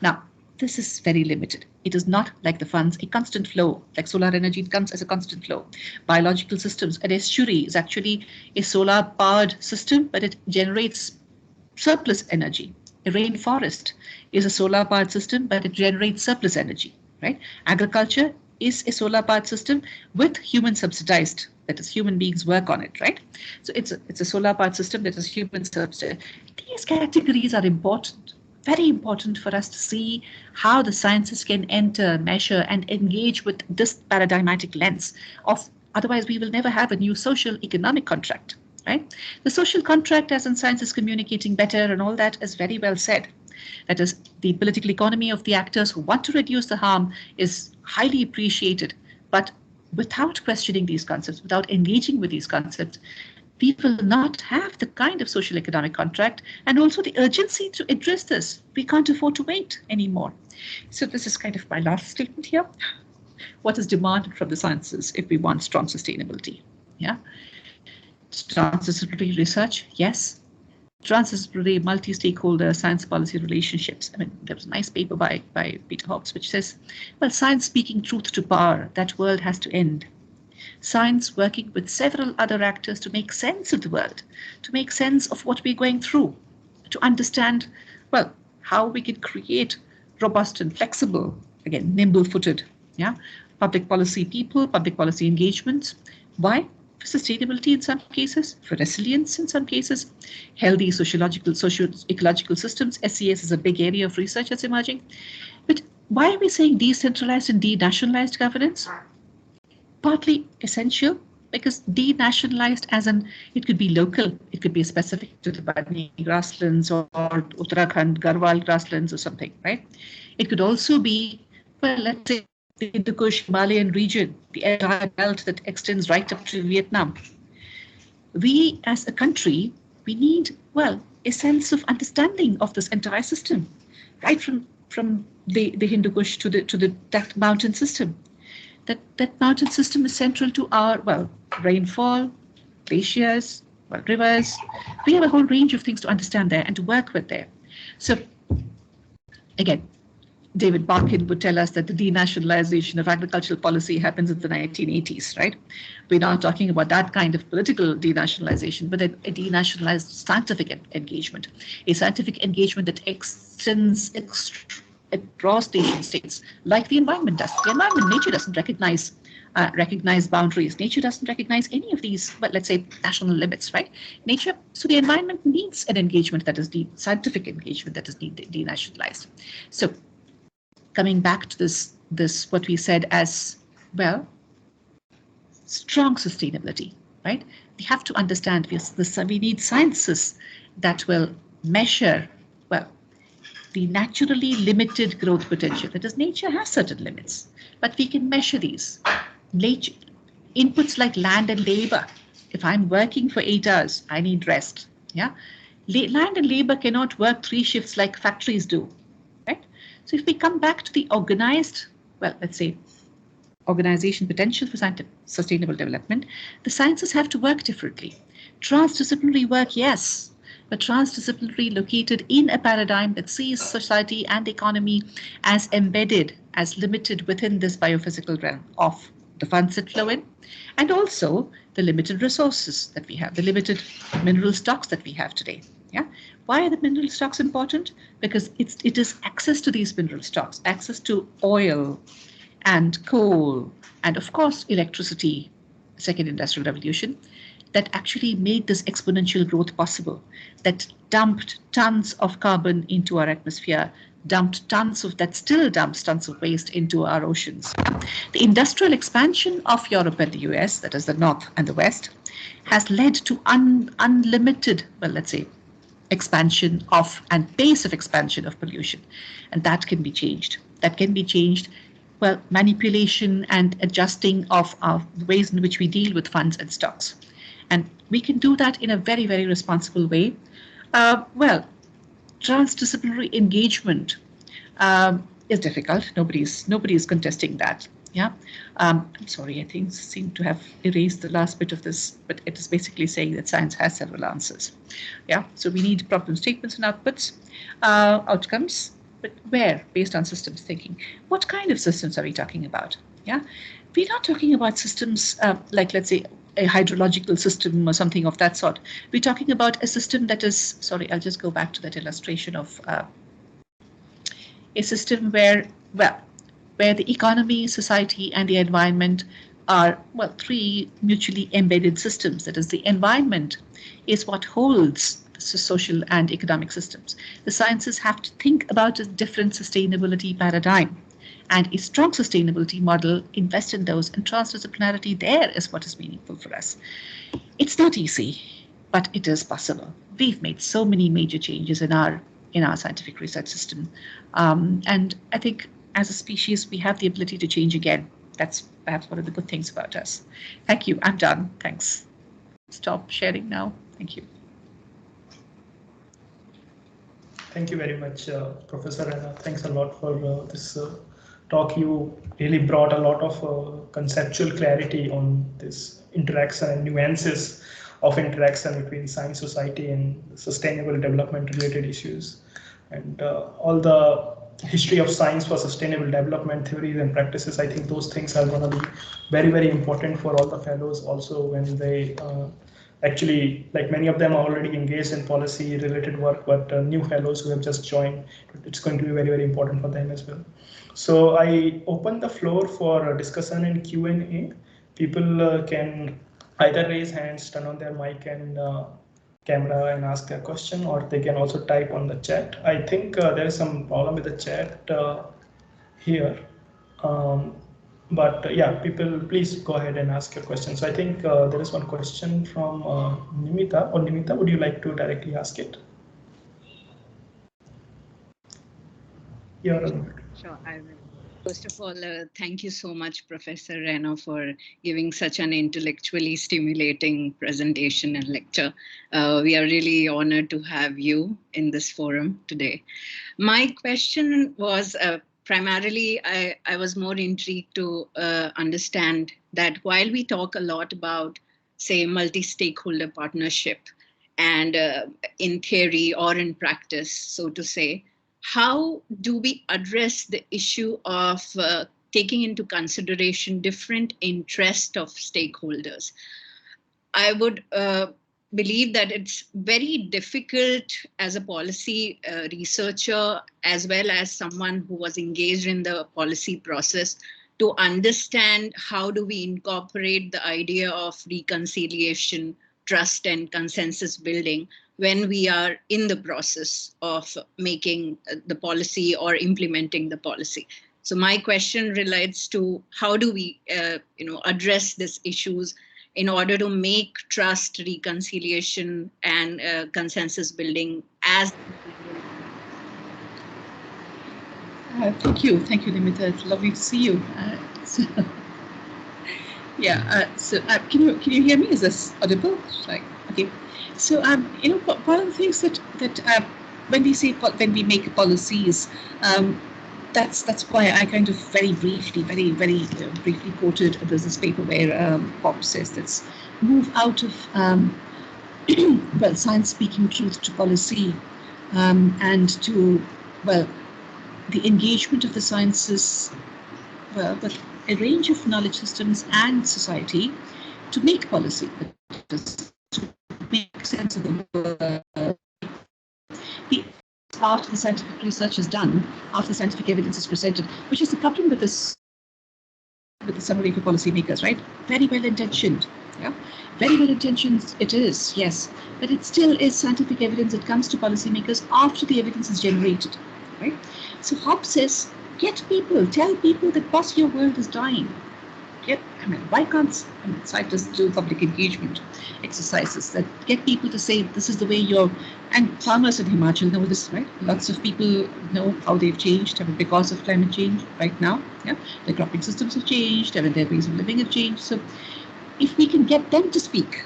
S2: Now, this is very limited. It is not like the funds, a constant flow, like solar energy. It comes as a constant flow. Biological systems, an estuary is actually a solar-powered system, but it generates surplus energy. A rainforest is a solar-powered system, but it generates surplus energy, right? Agriculture is a solar-powered system with human subsidized, that is, human beings work on it, right? So it's a solar-powered system that is human subsidized. These categories are important, very important for us to see how the sciences can enter, measure, and engage with this paradigmatic lens of, otherwise we will never have a new social economic contract. Right? The social contract, as in science, is communicating better and all that is very well said. That is, the political economy of the actors who want to reduce the harm is highly appreciated. But without questioning these concepts, without engaging with these concepts, we will not have the kind of social economic contract and also the urgency to address this. We can't afford to wait anymore. So this is kind of my last statement here. What is demanded from the sciences if we want strong sustainability? Yeah. Transdisciplinary research, yes. Transdisciplinary multi-stakeholder science policy relationships. I mean, there was a nice paper by Peter Hobbs which says, well, science speaking truth to power, that world has to end. Science working with several other actors to make sense of the world, to make sense of what we're going through, to understand, well, how we can create robust and flexible, again, nimble-footed, yeah, public policy people, public policy engagements. Why? For sustainability in some cases, for resilience in some cases, healthy socio-ecological systems. SCS is a big area of research that's emerging. But why are we saying decentralized and denationalized governance? Partly essential, because denationalized as in, it could be local, it could be specific to the Badni grasslands or Uttarakhand, Garhwal grasslands or something, right? It could also be, well, let's say, the Hindukush Himalayan region, the entire belt that extends right up to Vietnam. We as a country, we need, well, a sense of understanding of this entire system, right from the Hindukush to that mountain system. That mountain system is central to our, well, rainfall, glaciers, well, rivers. We have a whole range of things to understand there and to work with there. So again, David Barkin would tell us that the denationalization of agricultural policy happens in the 1980s, right? We're not talking about that kind of political denationalization, but a denationalized scientific engagement, a scientific engagement that extends across nation states, like the environment does. The environment, nature doesn't recognize boundaries. Nature doesn't recognize any of these, but let's say national limits, right? Nature, so the environment needs an engagement that is scientific engagement that is denationalized. So coming back to this what we said as, well, strong sustainability, right? We have to understand we need sciences that will measure, well, the naturally limited growth potential. That is, nature has certain limits, but we can measure these. Nature, inputs like land and labor. If I'm working for 8 hours, I need rest. Yeah, land and labor cannot work 3 shifts like factories do. So if we come back to the organized, well, let's say, organization potential for sustainable development, the sciences have to work differently. Transdisciplinary work, yes, but transdisciplinary located in a paradigm that sees society and economy as embedded, as limited within this biophysical realm of the funds that flow in, and also the limited resources that we have, the limited mineral stocks that we have today. Yeah. Why are the mineral stocks important? Because it is access to these mineral stocks, access to oil and coal, and of course, electricity, second industrial revolution, that actually made this exponential growth possible, that dumped tons of carbon into our atmosphere, still dumps tons of waste into our oceans. The industrial expansion of Europe and the US, that is the North and the West, has led to unlimited, well, let's say, expansion of and pace of expansion of pollution. And that can be changed. That can be changed, well, manipulation and adjusting of the ways in which we deal with funds and stocks. And we can do that in a very, very responsible way. Well, transdisciplinary engagement is difficult. Nobody's contesting that. Yeah, I'm sorry. I think seem to have erased the last bit of this, but it is basically saying that science has several answers. Yeah, so we need problem statements and outputs, outcomes, but where? Based on systems thinking. What kind of systems are we talking about? Yeah, we're not talking about systems like, let's say, a hydrological system or something of that sort. We're talking about a system that is, sorry, I'll just go back to that illustration of a system where, well, where the economy, society, and the environment are, well, three mutually embedded systems. That is, the environment is what holds the social and economic systems. The sciences have to think about a different sustainability paradigm, and a strong sustainability model, invest in those, and transdisciplinarity there is what is meaningful for us. It's not easy, but it is possible. We've made so many major changes in our scientific research system, and I think as a species we have the ability to change again. That's perhaps one of the good things about us. Thank you. I'm done. Thanks. Stop sharing now. Thank you.
S1: Thank you very much, Professor Raina. Thanks a lot for this talk. You really brought a lot of conceptual clarity on this interaction and nuances of interaction between science, society, and sustainable development related issues. And all the history of science for sustainable development theories and practices, I think those things are going to be very, very important for all the fellows also when they actually, like many of them are already engaged in policy related work, but new fellows who have just joined, it's going to be very, very important for them as well. So I open the floor for discussion and Q&A. People can either raise hands, turn on their mic and camera and ask their question, or they can also type on the chat. I think there is some problem with the chat here. But yeah, people, please go ahead and ask your questions. So I think there is one question from Nimita. Or Nimita, would you like to directly ask it?
S4: Sure, I will. First of all, thank you so much, Professor Raina, for giving such an intellectually stimulating presentation and lecture. We are really honored to have you in this forum today. My question was primarily, I was more intrigued to understand that while we talk a lot about, say, multi-stakeholder partnership, and in theory or in practice, so to say, how do we address the issue of taking into consideration different interests of stakeholders? I would believe that it's very difficult as a policy researcher, as well as someone who was engaged in the policy process, to understand how do we incorporate the idea of reconciliation, trust, and consensus building when we are in the process of making the policy or implementing the policy. So my question relates to how do we address these issues in order to make trust, reconciliation, and consensus building as.
S2: Thank you, Nimita. It's lovely to see you. Can you hear me? Is this audible? Right. Okay. So one of the things that when we make policies, that's why I kind of very briefly quoted. There's this paper where Prof says let's move out of well, science speaking truth to policy, and to, well, the engagement of the sciences, well, with a range of knowledge systems and society to make policy, to make sense of the world. After the scientific research is done, after the scientific evidence is presented, which is the problem with this, with the summary for policymakers, right? Very well intentioned, yeah, very well intentioned it is, yes, but it still is scientific evidence that comes to policymakers after the evidence is generated, right? So Hobbes says, tell people that boss, your world is dying. Why can't scientists do public engagement exercises that get people to say this is the way and farmers in Himachal know this, right? Lots of people know how they've changed because of climate change right now. Yeah, their cropping systems have changed, their ways of living have changed. So if we can get them to speak,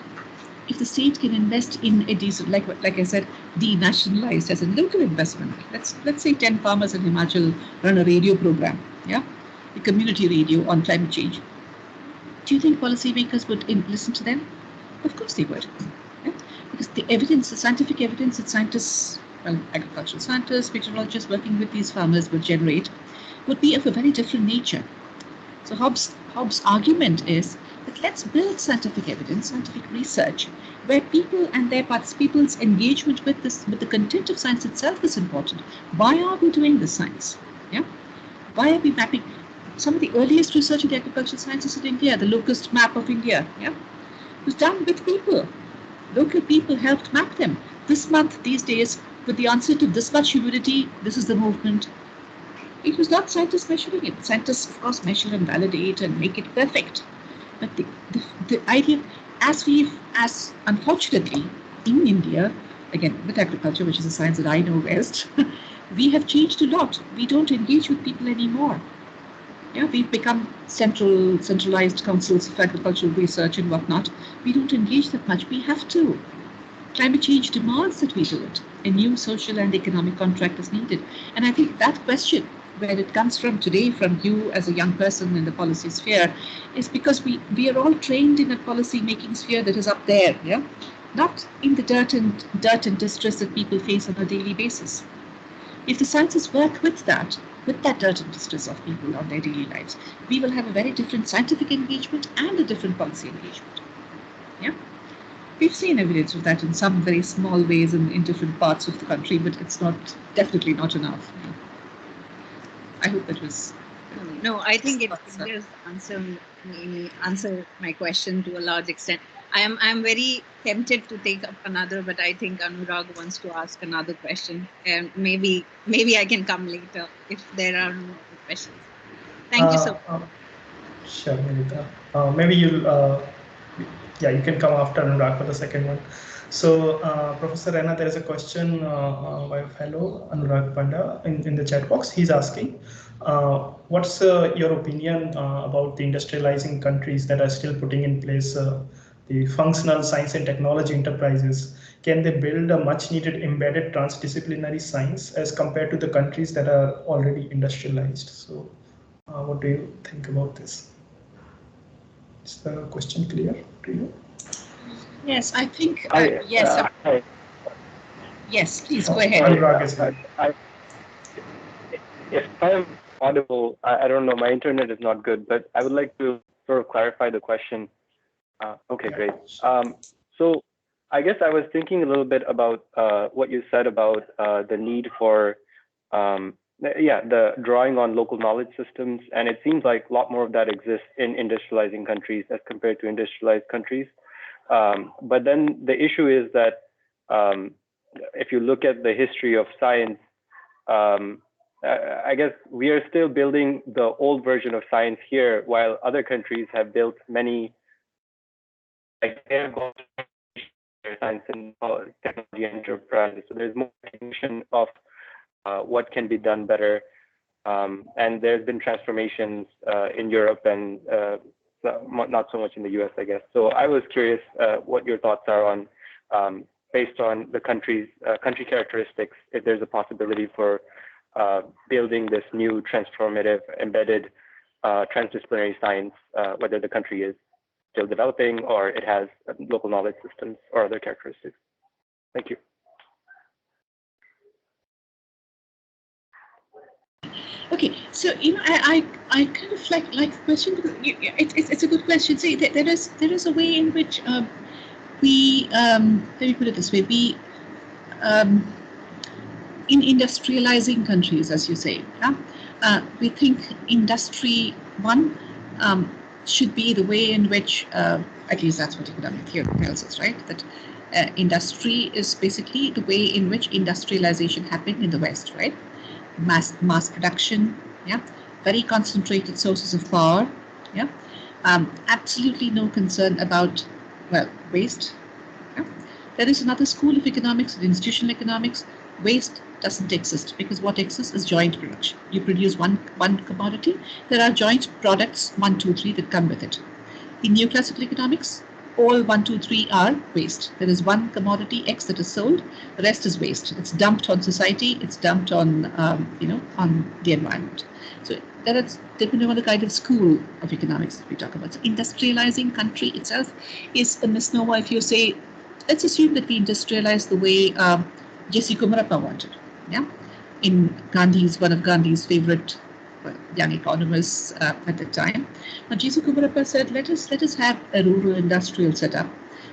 S2: if the state can invest in a decent, like I said, denationalized as a local investment. Let's say 10 farmers in Himachal run a radio program, yeah, a community radio on climate change. Do you think policymakers would listen to them? Of course they would, yeah? Because the evidence, the scientific evidence that scientists, well, agricultural scientists, meteorologists working with these farmers would generate would be of a very different nature. So Hobbes' argument is that let's build scientific evidence, scientific research, where people and people's engagement with the content of science itself is important. Why are we doing this science? Yeah, why are we mapping? Some of the earliest research in the agricultural sciences in India, the locust map of India, yeah, was done with people. Local people helped map them. This month, these days, with the answer to this much humidity, this is the movement. It was not scientists measuring it. Scientists, of course, measure and validate and make it perfect. But the idea, as unfortunately in India, again with agriculture, which is a science that I know best, we have changed a lot. We don't engage with people anymore. Yeah, we've become centralized councils of agricultural research and whatnot. We don't engage that much. We have to. Climate change demands that we do it. A new social and economic contract is needed. And I think that question, where it comes from today, from you as a young person in the policy sphere, is because we are all trained in a policy making sphere that is up there, yeah, not in the dirt and distress that people face on a daily basis. If the sciences work with that dirt and distress of people on their daily lives, we will have a very different scientific engagement and a different policy engagement. Yeah, we've seen evidence of that in some very small ways in different parts of the country, but it's definitely not enough. Yeah. I hope that was.
S4: No, I think it does answer my question to a large extent. I am very tempted to take up another, but I think Anurag wants to ask another question, and maybe I can come later if there are no questions. Thank you so much.
S1: Sure, Nilita. Maybe you'll. You can come after Anurag for the second one. So, Professor Raina, there is a question by a fellow, Anurag Panda, in the chat box. He's asking, what's your opinion about the industrializing countries that are still putting in place the functional science and technology enterprises? Can they build a much needed embedded transdisciplinary science as compared to the countries that are already industrialized? So, what do you think about this? Is the question clear to you?
S2: Yes, I think, yes. Yes, please go ahead.
S5: If I'm audible, I don't know, my internet is not good, but I would like to sort of clarify the question. Okay, great. So I guess I was thinking a little bit about what you said about the need for, the drawing on local knowledge systems. And it seems like a lot more of that exists in industrializing countries as compared to industrialized countries. But then the issue is that if you look at the history of science, I guess we are still building the old version of science here, while other countries have built many, like science and technology enterprises. So there's more recognition of what can be done better. And there's been transformations in Europe and not so much in the US, I guess. So I was curious what your thoughts are on, based on the country characteristics, if there's a possibility for building this new transformative embedded transdisciplinary science, whether the country is still developing or it has local knowledge systems or other characteristics. Thank you.
S2: Okay, so I kind of like the question because it's a good question. See, there is a way in which we let me put it this way: we in industrializing countries, as you say, we think industry should be the way in which, at least that's what economic theory tells us, right? That industry is basically the way in which industrialization happened in the West, right? Mass production, yeah, very concentrated sources of power, yeah, absolutely no concern about, well, waste. Yeah? There is another school of economics, institutional economics. Waste doesn't exist because what exists is joint production. You produce one commodity, there are joint products, 1, 2, 3 that come with it. In neoclassical economics, all 1, 2, 3 are waste. There is one commodity X that is sold, the rest is waste. It's dumped on society, it's dumped on, on the environment. So that is depending on the kind of school of economics that we talk about. So industrializing country itself is a misnomer. If you say, let's assume that we industrialize the way J.C. Kumarappa wanted, yeah, in one of Gandhi's favorite young economists at the time. Now, J.C. Kumarappa said, let us have a rural industrial setup,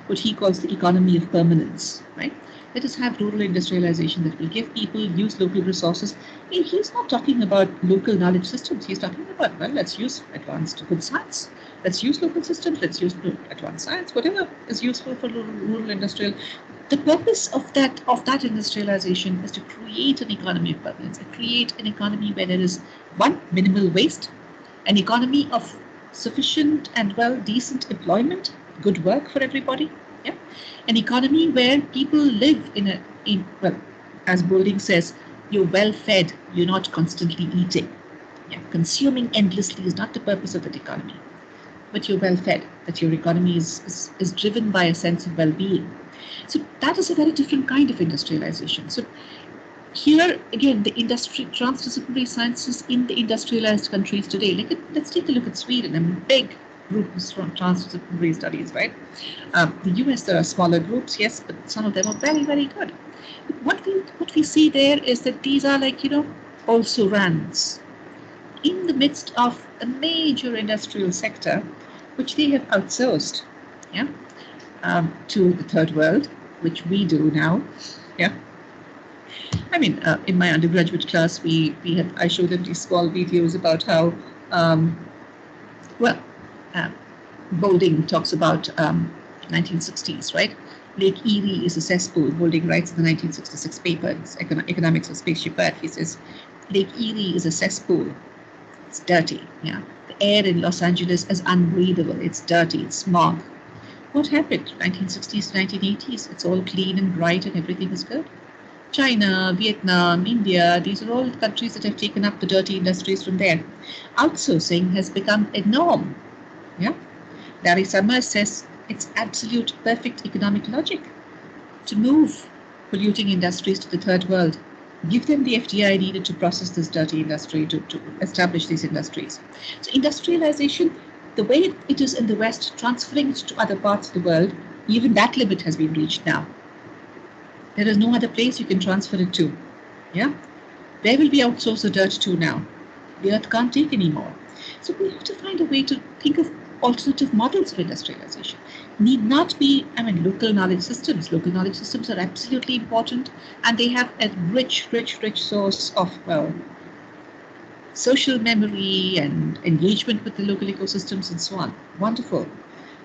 S2: what he calls the economy of permanence, right? Let us have rural industrialization that will give people, use local resources. He's not talking about local knowledge systems. He's talking about, well, let's use advanced good science. Let's use local systems. Let's use advanced science, whatever is useful for rural industrial. The purpose of that industrialization is to create an economy of permanence, create an economy where there is, one, minimal waste, an economy of sufficient and decent employment, good work for everybody, yeah, an economy where people live as Boulding says, you're well fed, you're not constantly eating. Yeah, consuming endlessly is not the purpose of that economy, but you're well fed, that your economy is driven by a sense of well-being. So that is a very different kind of industrialization. So here again, the transdisciplinary sciences in the industrialized countries today. Let's take a look at Sweden, a big group of transdisciplinary studies, right? The US, there are smaller groups, yes, but some of them are very, very good. What we see there is that these are also rands in the midst of a major industrial sector, which they have outsourced, yeah, to the third world, which we do now, yeah. I mean, in my undergraduate class, I showed them these small videos about how, Boulding talks about 1960s, right? Lake Erie is a cesspool. Boulding writes in the 1966 paper, it's Economics of Spaceship Earth. He says, Lake Erie is a cesspool. It's dirty, yeah. The air in Los Angeles is unbreathable. It's dirty, it's smog. What happened? 1960s to 1980s, it's all clean and bright and everything is good. China, Vietnam, India, these are all countries that have taken up the dirty industries from there. Outsourcing has become a norm. Yeah? Larry Summers says it's absolute perfect economic logic to move polluting industries to the third world, give them the FDI needed to process this dirty industry, to establish these industries. So industrialization, the way it is in the West, transferring it to other parts of the world, even that limit has been reached now. There is no other place you can transfer it to. Yeah? Where will we outsource the dirt to now? The earth can't take anymore. So we have to find a way to think of alternative models of industrialization. Need not be, local knowledge systems. Local knowledge systems are absolutely important, and they have a rich source of social memory and engagement with the local ecosystems and so on. Wonderful.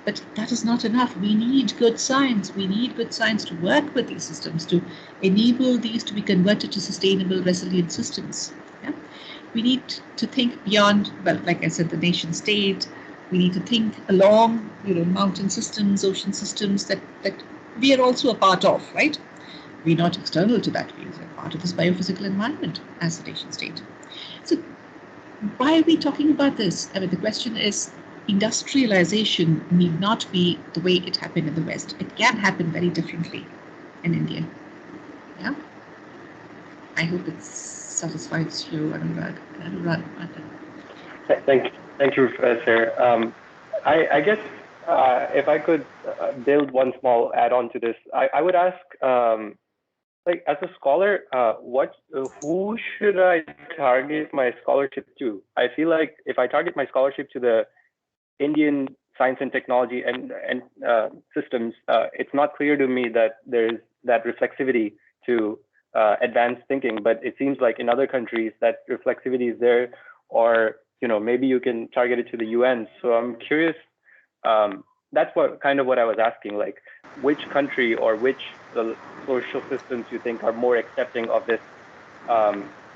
S2: But that is not enough. We need good science. We need good science to work with these systems, to enable these to be converted to sustainable, resilient systems. Yeah? We need to think beyond, like I said, the nation state. We need to think along, mountain systems, ocean systems that we are also a part of, right? We're not external to that. We are part of this biophysical environment as the nation state. So why are we talking about this? The question is, industrialization need not be the way it happened in the West. It can happen very differently in India. Yeah? I hope it satisfies you, Anurag.
S5: Thank you, Professor. I guess if I could build one small add-on to this, I would ask, as a scholar, who should I target my scholarship to? I feel like if I target my scholarship to the Indian science and technology and systems, it's not clear to me that there's that reflexivity to advanced thinking, but it seems like in other countries that reflexivity is there, or maybe you can target it to the UN. So I'm curious, that's what I was asking, like which country or which social systems you think are more accepting of this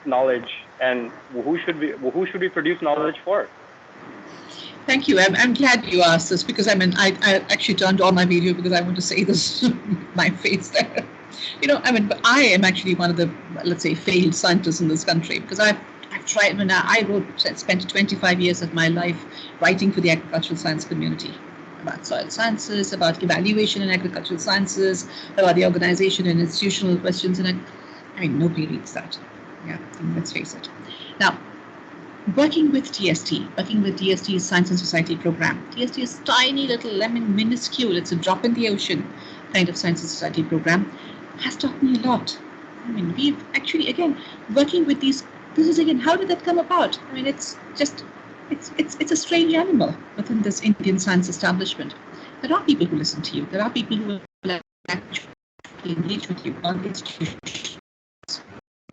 S5: knowledge, and who should we produce knowledge for?
S2: Thank you. I'm glad you asked this, because I actually turned on my video because I want to say this my face there. But I am actually one of the, let's say, failed scientists in this country, because I've tried. Spent 25 years of my life writing for the agricultural science community. about soil sciences, about evaluation in agricultural sciences, about the organization and institutional questions. And I mean, nobody reads that. Yeah, let's face it. Now, working with DST's Science and Society program. DST is tiny little minuscule. It's a drop in the ocean kind of Science and Society program. Has taught me a lot. I mean, we've actually, again, working with these, this is again, how did that come about? I mean, it's just, it's a strange animal within this Indian science establishment. There are people who listen to you. There are people who will actually engage with you on institutions,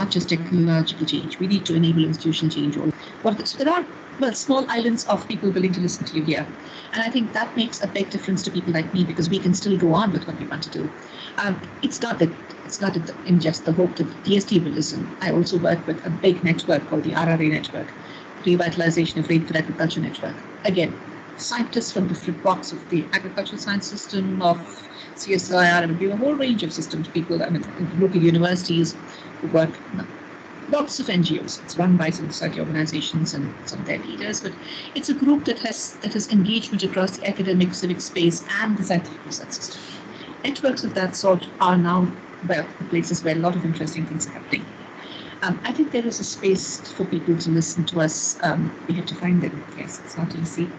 S2: not just technological change. We need to enable institutional change. So there are, well, small islands of people willing to listen to you here. And I think that makes a big difference to people like me, because we can still go on with what we want to do. It's not in just the hope that DST will listen. I also work with a big network called the RRA network, Revitalization of Rainfed Agriculture Network. Again, scientists from different walks of the agricultural science system, of CSIR, I mean, a whole range of systems, people, I mean, local universities who work, lots of NGOs. It's run by some society organizations and some of their leaders, but it's a group that has engagement across the academic, civic space and the scientific research system. Networks of that sort are now, well, places where a lot of interesting things are happening. I think there is a space for people to listen to us. We have to find them. Yes, it's not easy,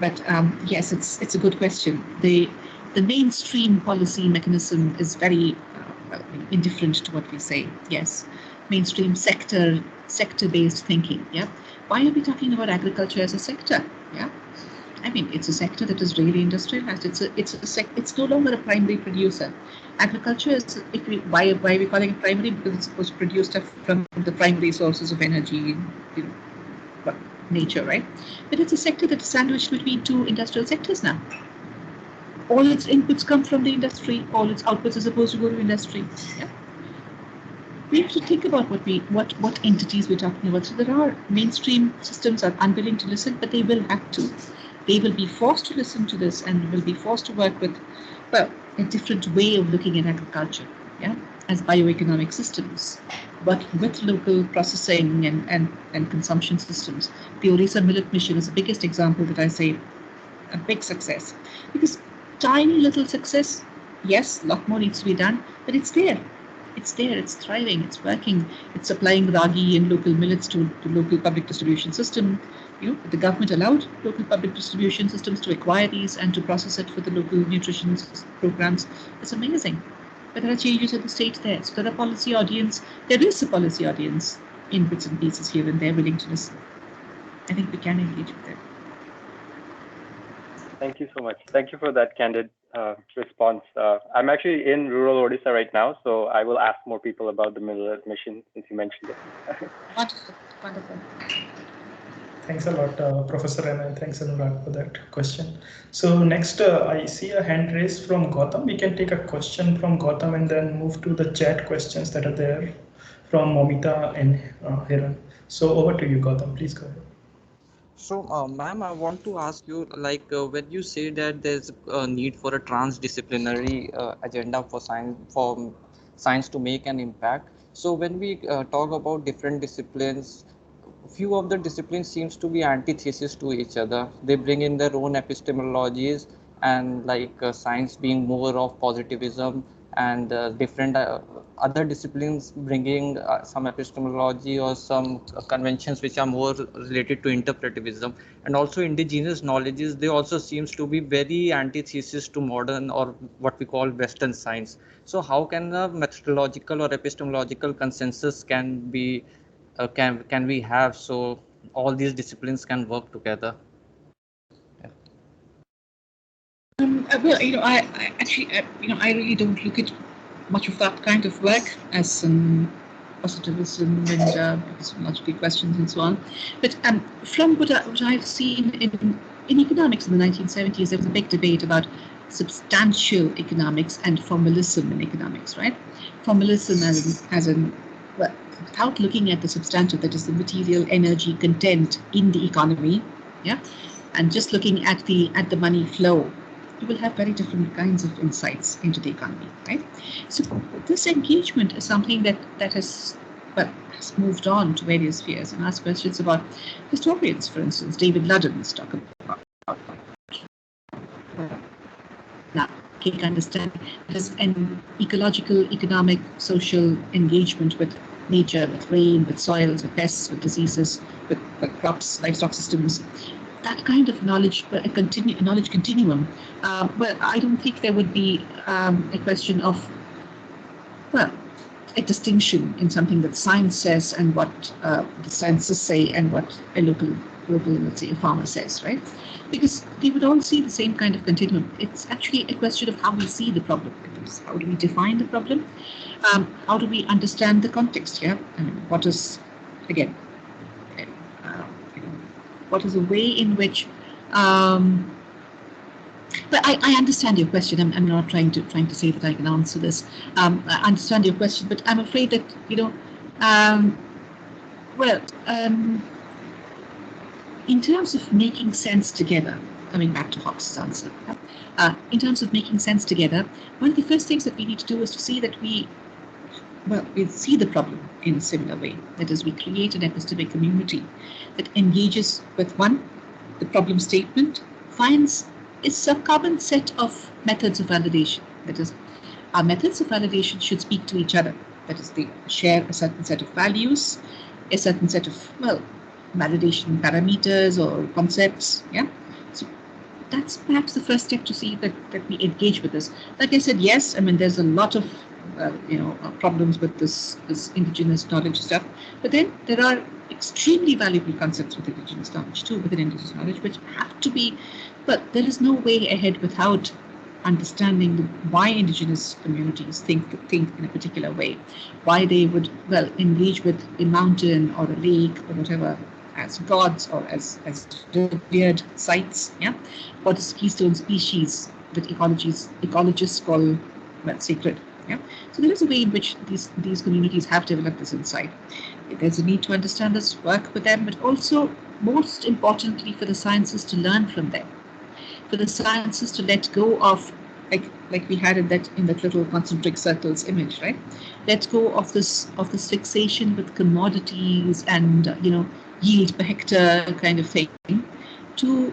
S2: but yes, it's a good question. The mainstream policy mechanism is very indifferent to what we say. Yes, mainstream sector-based thinking. Yeah, why are we talking about agriculture as a sector? Yeah, I mean, it's a sector that is really industrialized. It's no longer a primary producer. Agriculture is, why are we calling it primary? Because it's supposed to produce stuff from the primary sources of energy, nature, right? But it's a sector that is sandwiched between two industrial sectors now. All its inputs come from the industry. All its outputs are supposed to go to industry. Yeah? We have to think about what entities we're talking about. So there are mainstream systems are unwilling to listen, but they will have to. They will be forced to listen to this and will be forced to work with, well, a different way of looking at agriculture, yeah, as bioeconomic systems, working with local processing and consumption systems. The Orissa Millet Mission is the biggest example that I say a big success, because tiny little success, yes, a lot more needs to be done, but it's there. It's there, it's thriving, it's working, it's supplying ragi and local millets to the local public distribution system. You know, the government allowed local public distribution systems to acquire these and to process it for the local nutrition programs. It's amazing. But there are changes at the state there. So there is a policy audience in bits and pieces here and there willing to listen. I think we can engage with them.
S5: Thank you so much. Thank you for that candid response. I'm actually in rural Odisha right now, so I will ask more people about the millet mission since you mentioned it.
S2: Wonderful, wonderful.
S1: Thanks a lot, Professor Raina, and thanks Anurag for that question. So next, I see a hand raised from Gautam. We can take a question from Gautam and then move to the chat questions that are there from Momita and Hiran. So over to you, Gautam. Please go ahead.
S6: So, ma'am, I want to ask you, like, when you say that there's a need for a transdisciplinary agenda for science to make an impact. So, when we talk about different disciplines, few of the disciplines seems to be antithesis to each other. They bring in their own epistemologies, and like science being more of positivism, and different other disciplines bringing some epistemology or some conventions which are more related to interpretivism, and also indigenous knowledges. They also seems to be very antithesis to modern or what we call Western science. So how can a methodological or epistemological consensus can be can we have so all these disciplines can work together?
S2: Well, I actually, I really don't look at much of that kind of work as positivism and epistemological questions and so on. But from what I've seen in economics in the 1970s, there was a big debate about substantial economics and formalism in economics, right? Formalism as in well, without looking at the substantive, that is the material energy content in the economy, yeah, and just looking at the money flow, you will have very different kinds of insights into the economy, right? So this engagement is something that has moved on to various spheres and asked questions about historians, for instance. David Ludden's talk about archaic understanding. There's an ecological, economic, social engagement with nature, with rain, with soils, with pests, with diseases, with crops, livestock systems. That kind of knowledge, knowledge continuum. Well, I don't think there would be a question of, well, a distinction in something that science says and what the scientists say and what a local, let's say, a farmer says, right? Because we would all see the same kind of continuum. It's actually a question of how we see the problem. How do we define the problem? How do we understand the context? Yeah, I mean, what is, again, what is a way in which? But I understand your question. I'm not trying to say that I can answer this. I understand your question, but I'm afraid that in terms of making sense together, coming back to Hobbes' answer, in terms of making sense together, one of the first things that we need to do is to see that we see the problem in a similar way. That is, we create an epistemic community that engages with the problem statement, finds it's a common set of methods of validation. That is, our methods of validation should speak to each other. That is, they share a certain set of values, a certain set of, validation parameters or concepts. Yeah. So that's perhaps the first step to see that we engage with this. Like I said, yes, I mean, there's a lot of problems with this indigenous knowledge stuff, but then there are extremely valuable concepts with indigenous knowledge too, within indigenous knowledge, which have to be, but there is no way ahead without understanding why indigenous communities think in a particular way, why they would engage with a mountain or a lake or whatever as gods or as revered sites. Yeah, what is keystone species that ecologists call sacred. Yeah, so there is a way in which these communities have developed this insight. There's a need to understand this, work with them, but also, most importantly, for the sciences to learn from them, for the sciences to let go of, like we had in that little concentric circles image, right? Let go of this fixation with commodities and yield per hectare kind of thing, to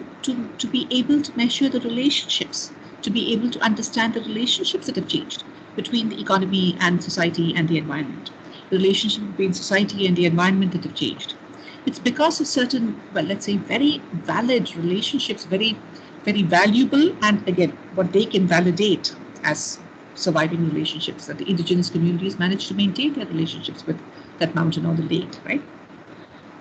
S2: be able to measure the relationships, to be able to understand the relationships that have changed between the economy and society and the environment, the relationship between society and the environment that have changed. It's because of certain, let's say, very valid relationships, very, very valuable, and again, what they can validate as surviving relationships, that the indigenous communities manage to maintain their relationships with that mountain or the lake, right?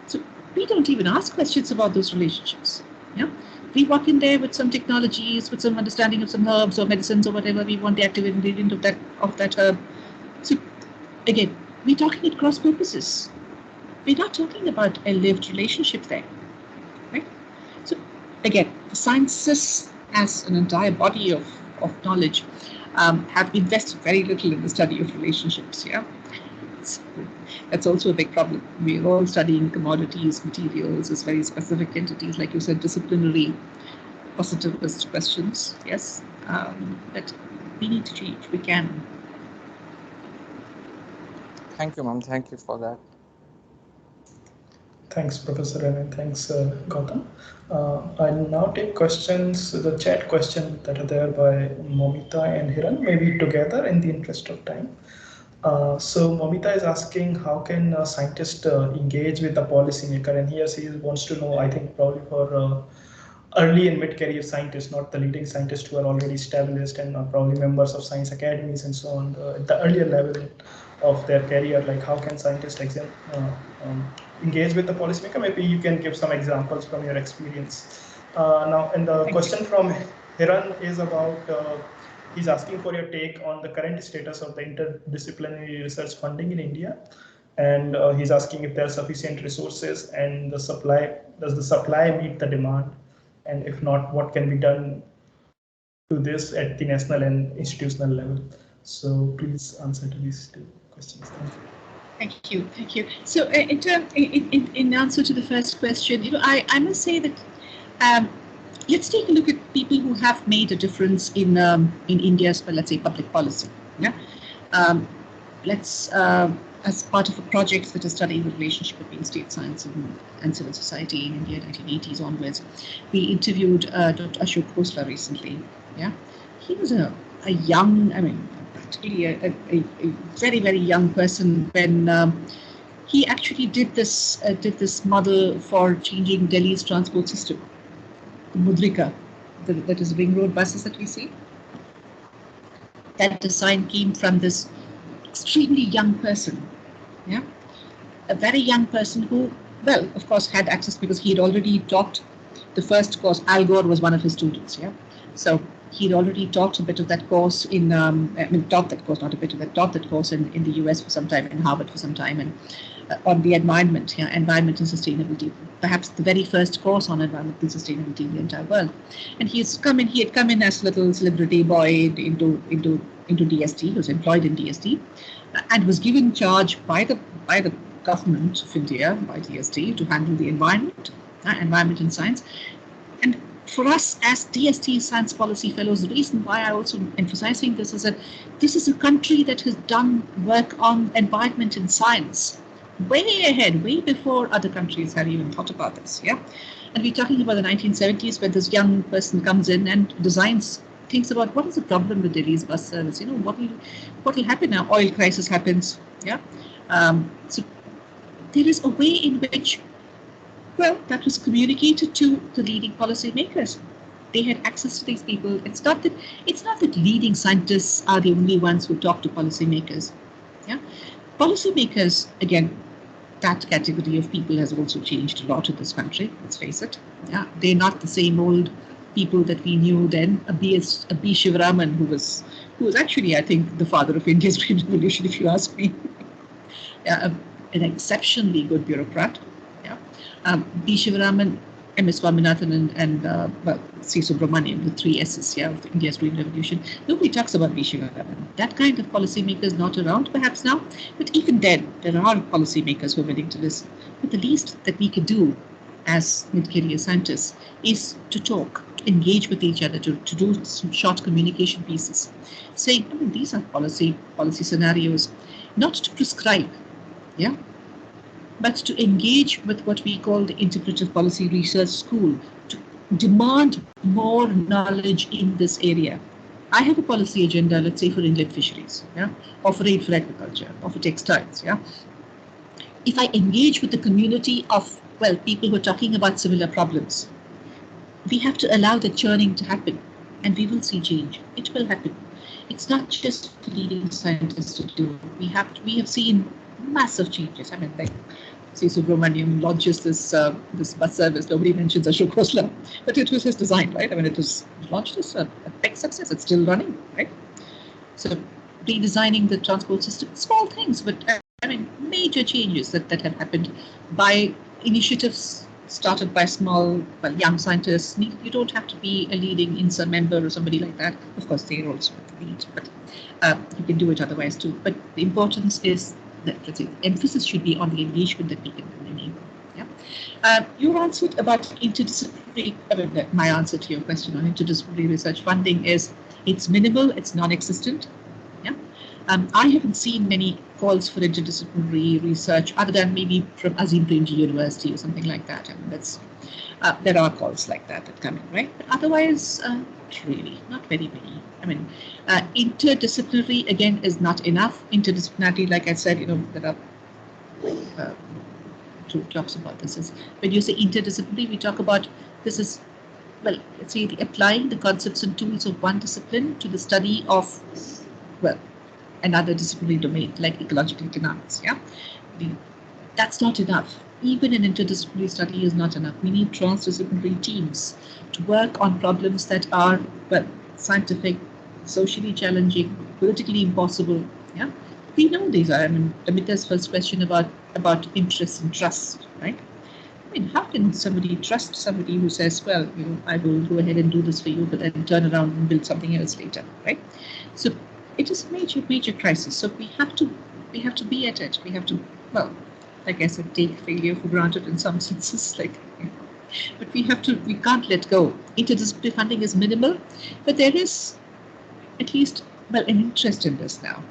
S2: So we don't even ask questions about those relationships. Yeah. We walk in there with some technologies, with some understanding of some herbs or medicines or whatever. We want the active ingredient of that herb. So again, we're talking at cross purposes. We're not talking about a lived relationship there, right? So again, the sciences as an entire body of knowledge have invested very little in the study of relationships. Yeah. That's also a big problem. We're all studying commodities, materials as very specific entities, like you said, disciplinary, positivist questions. Yes, but we need to change. We can.
S6: Thank you, ma'am. Thank you for that.
S1: Thanks, Professor Raina. Thanks, Gautam. I'll now take questions, the chat questions that are there by Momita and Hiran, maybe together in the interest of time. So Momita is asking, how can a scientist engage with a policymaker? And here she wants to know, I think probably for early and mid-career scientists, not the leading scientists who are already established and are probably members of science academies and so on, at the earlier level of their career, like how can scientists engage with the policymaker? Maybe you can give some examples from your experience. Now, and the question from Hiran is about, he's asking for your take on the current status of the interdisciplinary research funding in India. And he's asking if there are sufficient resources and does the supply meet the demand? And if not, what can be done to this at the national and institutional level? So please answer to these two questions.
S2: Thank you. Thank you. So in answer to the first question, I must say that let's take a look at people who have made a difference in India's, let's say, public policy. Yeah. Let's as part of a project that is studying the relationship between state science and civil society in India, 1980s onwards, we interviewed Dr. Ashok Khosla recently. Yeah, he was a a young, I mean, particularly a very, very young person when he actually did this model for changing Delhi's transport system, the Mudrika, that is ring road buses that we see. That design came from this extremely young person, yeah, a very young person who, well, of course, had access because he had already taught the first course. Al Gore was one of his students, yeah. So he'd already taught a bit of that course in, taught that course, not a bit of that, taught that course in the US for some time, in Harvard for some time, and on the environment, yeah, environment and sustainability, perhaps the very first course on environment and sustainability in the entire world. And he had come in as a little celebrity boy into DST. He was employed in DST and was given charge by the government of India, by DST, to handle the environment and science. And for us as DST Science Policy Fellows, the reason why I also emphasizing this is that this is a country that has done work on environment and science way ahead, way before other countries have even thought about this, yeah? And we're talking about the 1970s when this young person comes in and thinks about what is the problem with Delhi's bus service, you know, what will happen now? Oil crisis happens, yeah? So there is a way in which, well, that was communicated to the leading policymakers. They had access to these people. It's not that leading scientists are the only ones who talk to policymakers. Yeah, policymakers, again, that category of people has also changed a lot in this country. Let's face it. Yeah, they're not the same old people that we knew then. A B. Shivaraman, who was actually, I think, the father of India's Green Revolution, if you ask me. Yeah, an exceptionally good bureaucrat. B. Shivaraman, M.S. Swaminathan, and C. Subramanian, the three S's, yeah, of India's Green Revolution. Nobody talks about B. Shivaraman. That kind of policymaker is not around, perhaps now, but even then, there are policymakers who are willing to listen. But the least that we can do as mid-career scientists is to talk, engage with each other, to do some short communication pieces, saying, I mean, these are policy scenarios, not to prescribe, yeah, but to engage with what we call the integrative policy research school, to demand more knowledge in this area. I have a policy agenda, let's say for inland fisheries, yeah, or for aid for agriculture, or for textiles, yeah. If I engage with the community of, well, people who are talking about similar problems, we have to allow the churning to happen, and we will see change. It will happen. It's not just for leading scientists to do. We have seen massive changes. I mean, like, C. Subramanian launches this bus service. Nobody mentions Ashok Khosla, but it was his design, right? I mean, it was launched as a big success. It's still running, right? So, redesigning the transport system, small things, but I mean, major changes that have happened by initiatives started by small, well, young scientists. You don't have to be a leading INSA member or somebody like that. Of course, they're also the lead, but you can do it otherwise too. But the importance is that, let's say, the emphasis should be on the engagement that we can enable. Yeah. You answered about interdisciplinary. I mean, my answer to your question on interdisciplinary research funding is it's minimal, it's non-existent. Yeah. I haven't seen many calls for interdisciplinary research other than maybe from Azim Premji University or something like that. I mean, there are calls like that come in, right? But otherwise, not very many. I mean, interdisciplinary, again, is not enough. Interdisciplinary, like I said, you know, there are two talks about this. Is when you say interdisciplinary, we talk about this is, well, let's say applying the concepts and tools of one discipline to the study of, well, another disciplinary domain, like ecological economics, yeah? That's not enough. Even an interdisciplinary study is not enough. We need transdisciplinary teams to work on problems that are, well, scientific, socially challenging, politically impossible, yeah? We know these are. I mean, Amita's first question about interest and trust, right? I mean, how can somebody trust somebody who says, well, you know, I will go ahead and do this for you, but then turn around and build something else later, right? So it is a major crisis. So we have to be at it. We have to, well, like I said, take failure for granted in some senses, like, you know, but we can't let go. Interdisciplinary funding is minimal, but there is at least, well, an interest in this now.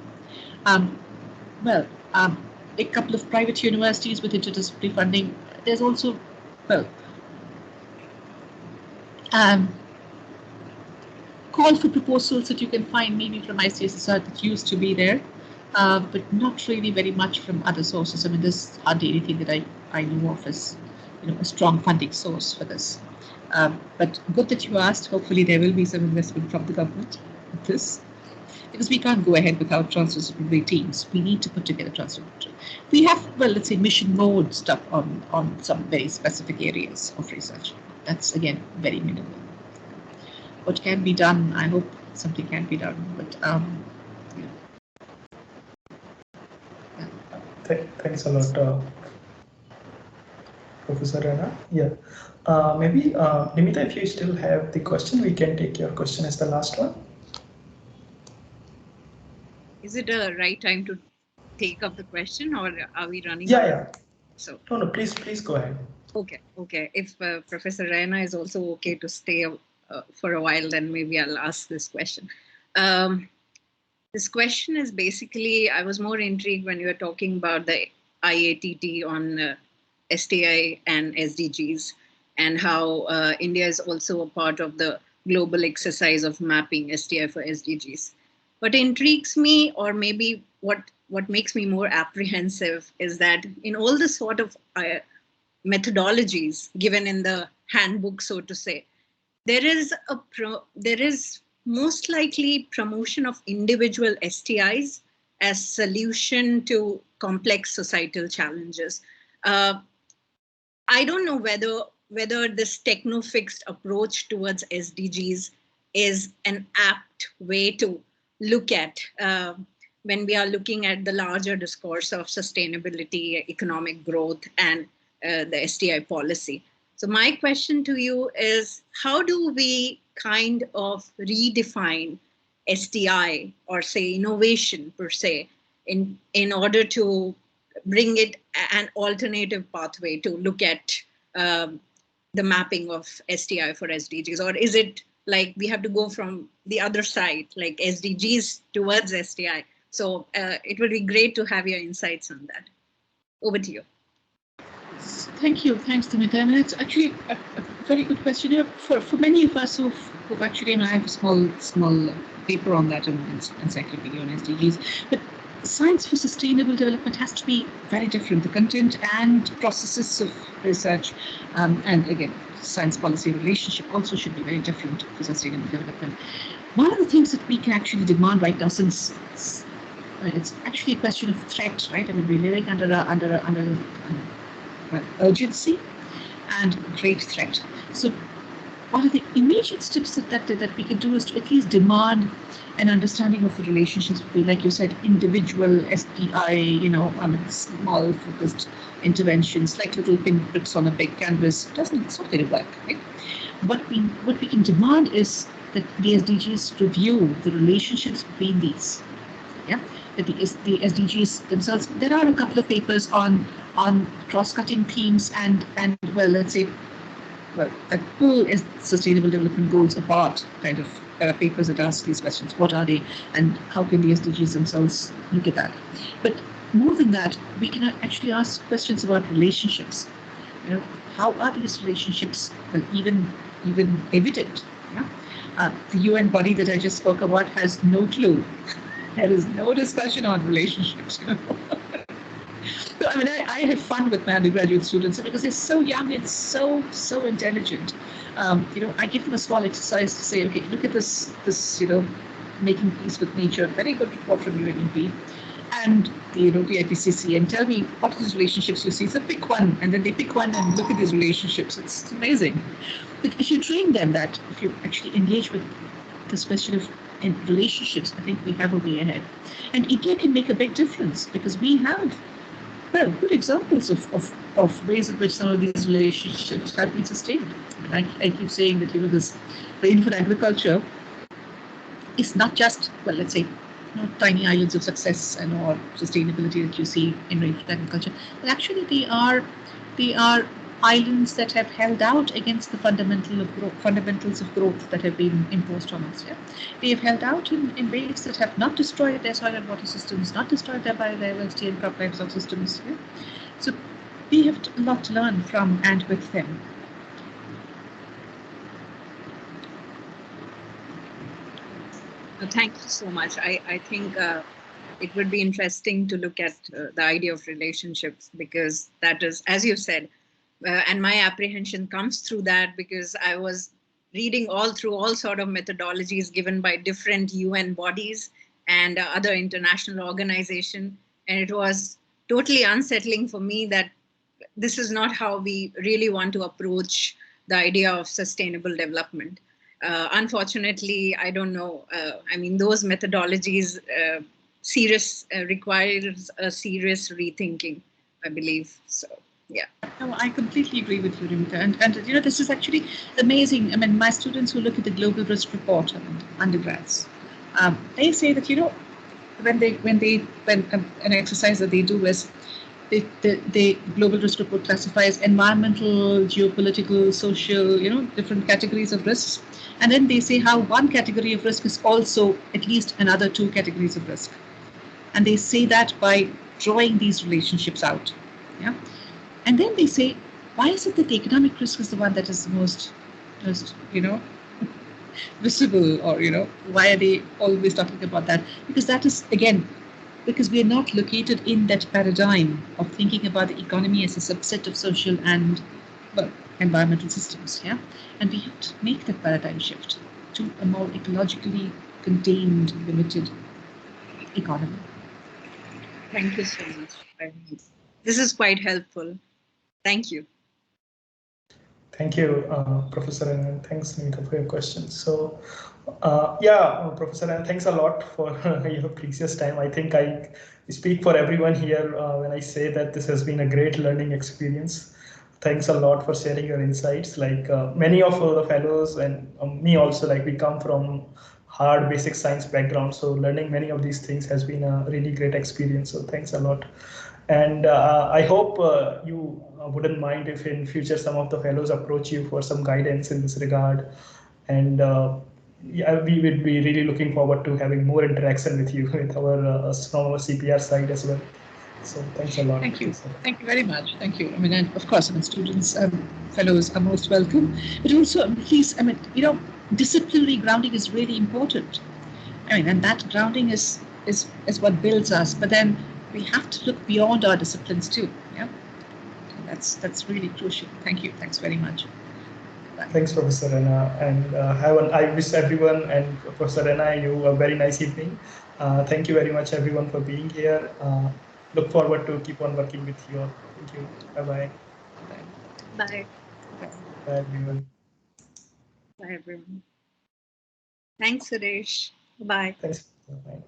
S2: A couple of private universities with interdisciplinary funding. There's also, well, call for proposals that you can find maybe from ICSSR that used to be there, but not really very much from other sources. I mean, there's hardly anything that I know of as a strong funding source for this. But good that you asked. Hopefully there will be some investment from the government with this, because we can't go ahead without transdisciplinary teams. We need to put together transdisciplinary. We have, well, let's say mission mode stuff on some very specific areas of research. That's again very minimal. What can be done? I hope something can be done. But
S1: Thanks a lot, Professor Raina. Yeah. Maybe Nimita, if you still have the question, we can take your question as the last one.
S4: Is it a right time to take up the question, or are we running?
S1: Yeah.
S4: So
S1: no, please go ahead.
S4: Okay. If Professor Raina is also okay to stay for a while, then maybe I'll ask this question. This question is basically, I was more intrigued when you were talking about the IATT on STI and SDGs, and how India is also a part of the global exercise of mapping STI for SDGs. What intrigues me, or maybe what makes me more apprehensive, is that in all the sort of methodologies given in the handbook, so to say, there is most likely promotion of individual STIs as solution to complex societal challenges. I don't know whether this techno-fixed approach towards SDGs is an apt way to look at when we are looking at the larger discourse of sustainability, economic growth, and the STI policy. So my question to you is, how do we kind of redefine STI, or say innovation per se, in order to bring it an alternative pathway to look at the mapping of STI for SDGs? Or is it like we have to go from the other side, like SDGs towards STI? So it would be great to have your insights on that. Over to you.
S2: Thank you. Thanks, Nimita. And it's actually a very good question. For many of us who've actually, and I have a small paper on that in encyclopedia on SDGs, but science for sustainable development has to be very different. The content and processes of research, and again, science policy relationship also should be very different for sustainable development. One of the things that we can actually demand right now, since it's actually a question of threat, right? I mean, we're living under urgency and great threat. So one of the immediate steps that we can do is to at least demand an understanding of the relationships between, like you said, individual STI, small focused interventions, like little pinpricks on a big canvas. It's not going to work, right? What we can demand is that the SDGs review the relationships between these. Yeah, that the SDGs themselves. There are a couple of papers on cross-cutting themes and well, let's say, that pull is sustainable development goals apart, kind of papers that ask these questions. What are they, and how can the SDGs themselves look at that? But more than that, we can actually ask questions about relationships. How are these relationships, well, even evident? Yeah? The UN body that I just spoke about has no clue. There is no discussion on relationships. So, I mean, I have fun with my undergraduate students because they're so young and so intelligent. I give them a small exercise to say, okay, look at this, making peace with nature. Very good report from UNEP. And the IPCC, and tell me what are these relationships you see. So pick one, and then they pick one and look at these relationships. It's amazing. But if you train them that, if you actually engage with this question of relationships, I think we have a way ahead. And India can make a big difference because we have, well, good examples of ways in which some of these relationships have been sustained. And I keep saying that, this rain for agriculture is not just, well, let's say, tiny islands of success and or sustainability that you see in rainfed agriculture, but actually they are islands that have held out against the fundamentals of growth that have been imposed on us. Yeah? They have held out in ways that have not destroyed their soil and water systems, not destroyed their biodiversity and crop livestock systems. Yeah? So we have a lot to learn from and with them.
S4: Thank you so much. I think it would be interesting to look at the idea of relationships, because that is, as you said, and my apprehension comes through that, because I was reading all through all sort of methodologies given by different UN bodies and other international organizations, and it was totally unsettling for me that this is not how we really want to approach the idea of sustainable development. Unfortunately, I don't know. I mean, those methodologies requires a serious rethinking, I believe. So, yeah.
S2: No, I completely agree with you, Rimka. And you know, this is actually amazing. I mean, my students who look at the Global Risk Report, undergrads, they say that, you know, when an exercise that they do is the Global Risk Report classifies environmental, geopolitical, social, you know, different categories of risks. And then they say how one category of risk is also at least another two categories of risk. And they say that by drawing these relationships out. Yeah. And then they say, why is it that the economic risk is the one that is the most, you know, visible, or, you know, why are they always talking about that? Because that is, again, because we are not located in that paradigm of thinking about the economy as a subset of social and, well, environmental systems. Yeah. And we have to make that paradigm shift to a more ecologically contained, limited economy.
S4: Thank you so much. This is quite helpful. Thank you.
S1: Thank you, Professor, and thanks, Nita, for your questions. So, Professor, and thanks a lot for your precious time. I think I speak for everyone here when I say that this has been a great learning experience. Thanks a lot for sharing your insights. Like many of the fellows and me also, like we come from hard basic science background. So learning many of these things has been a really great experience. So thanks a lot. And I hope you wouldn't mind if in future some of the fellows approach you for some guidance in this regard. And yeah, we would be really looking forward to having more interaction with you with our from our CPR side as well. So thanks a lot.
S2: Thank you. Thank you very much. Thank you. I mean, and of course, I mean, students, fellows are most welcome. But also, please, I mean, you know, disciplinary grounding is really important. I mean, and that grounding is what builds us. But then we have to look beyond our disciplines too. Yeah, that's really crucial. Thank you. Thanks very much. Bye.
S1: Thanks, Professor Raina, and I wish everyone and Professor Raina you a very nice evening. Thank you very much, everyone, for being here. Look forward to keep on working with you all. Thank you. Bye-bye.
S4: Bye.
S1: Bye, everyone.
S4: Bye, everyone. Thanks, Suresh. Bye.
S1: Thanks. Bye.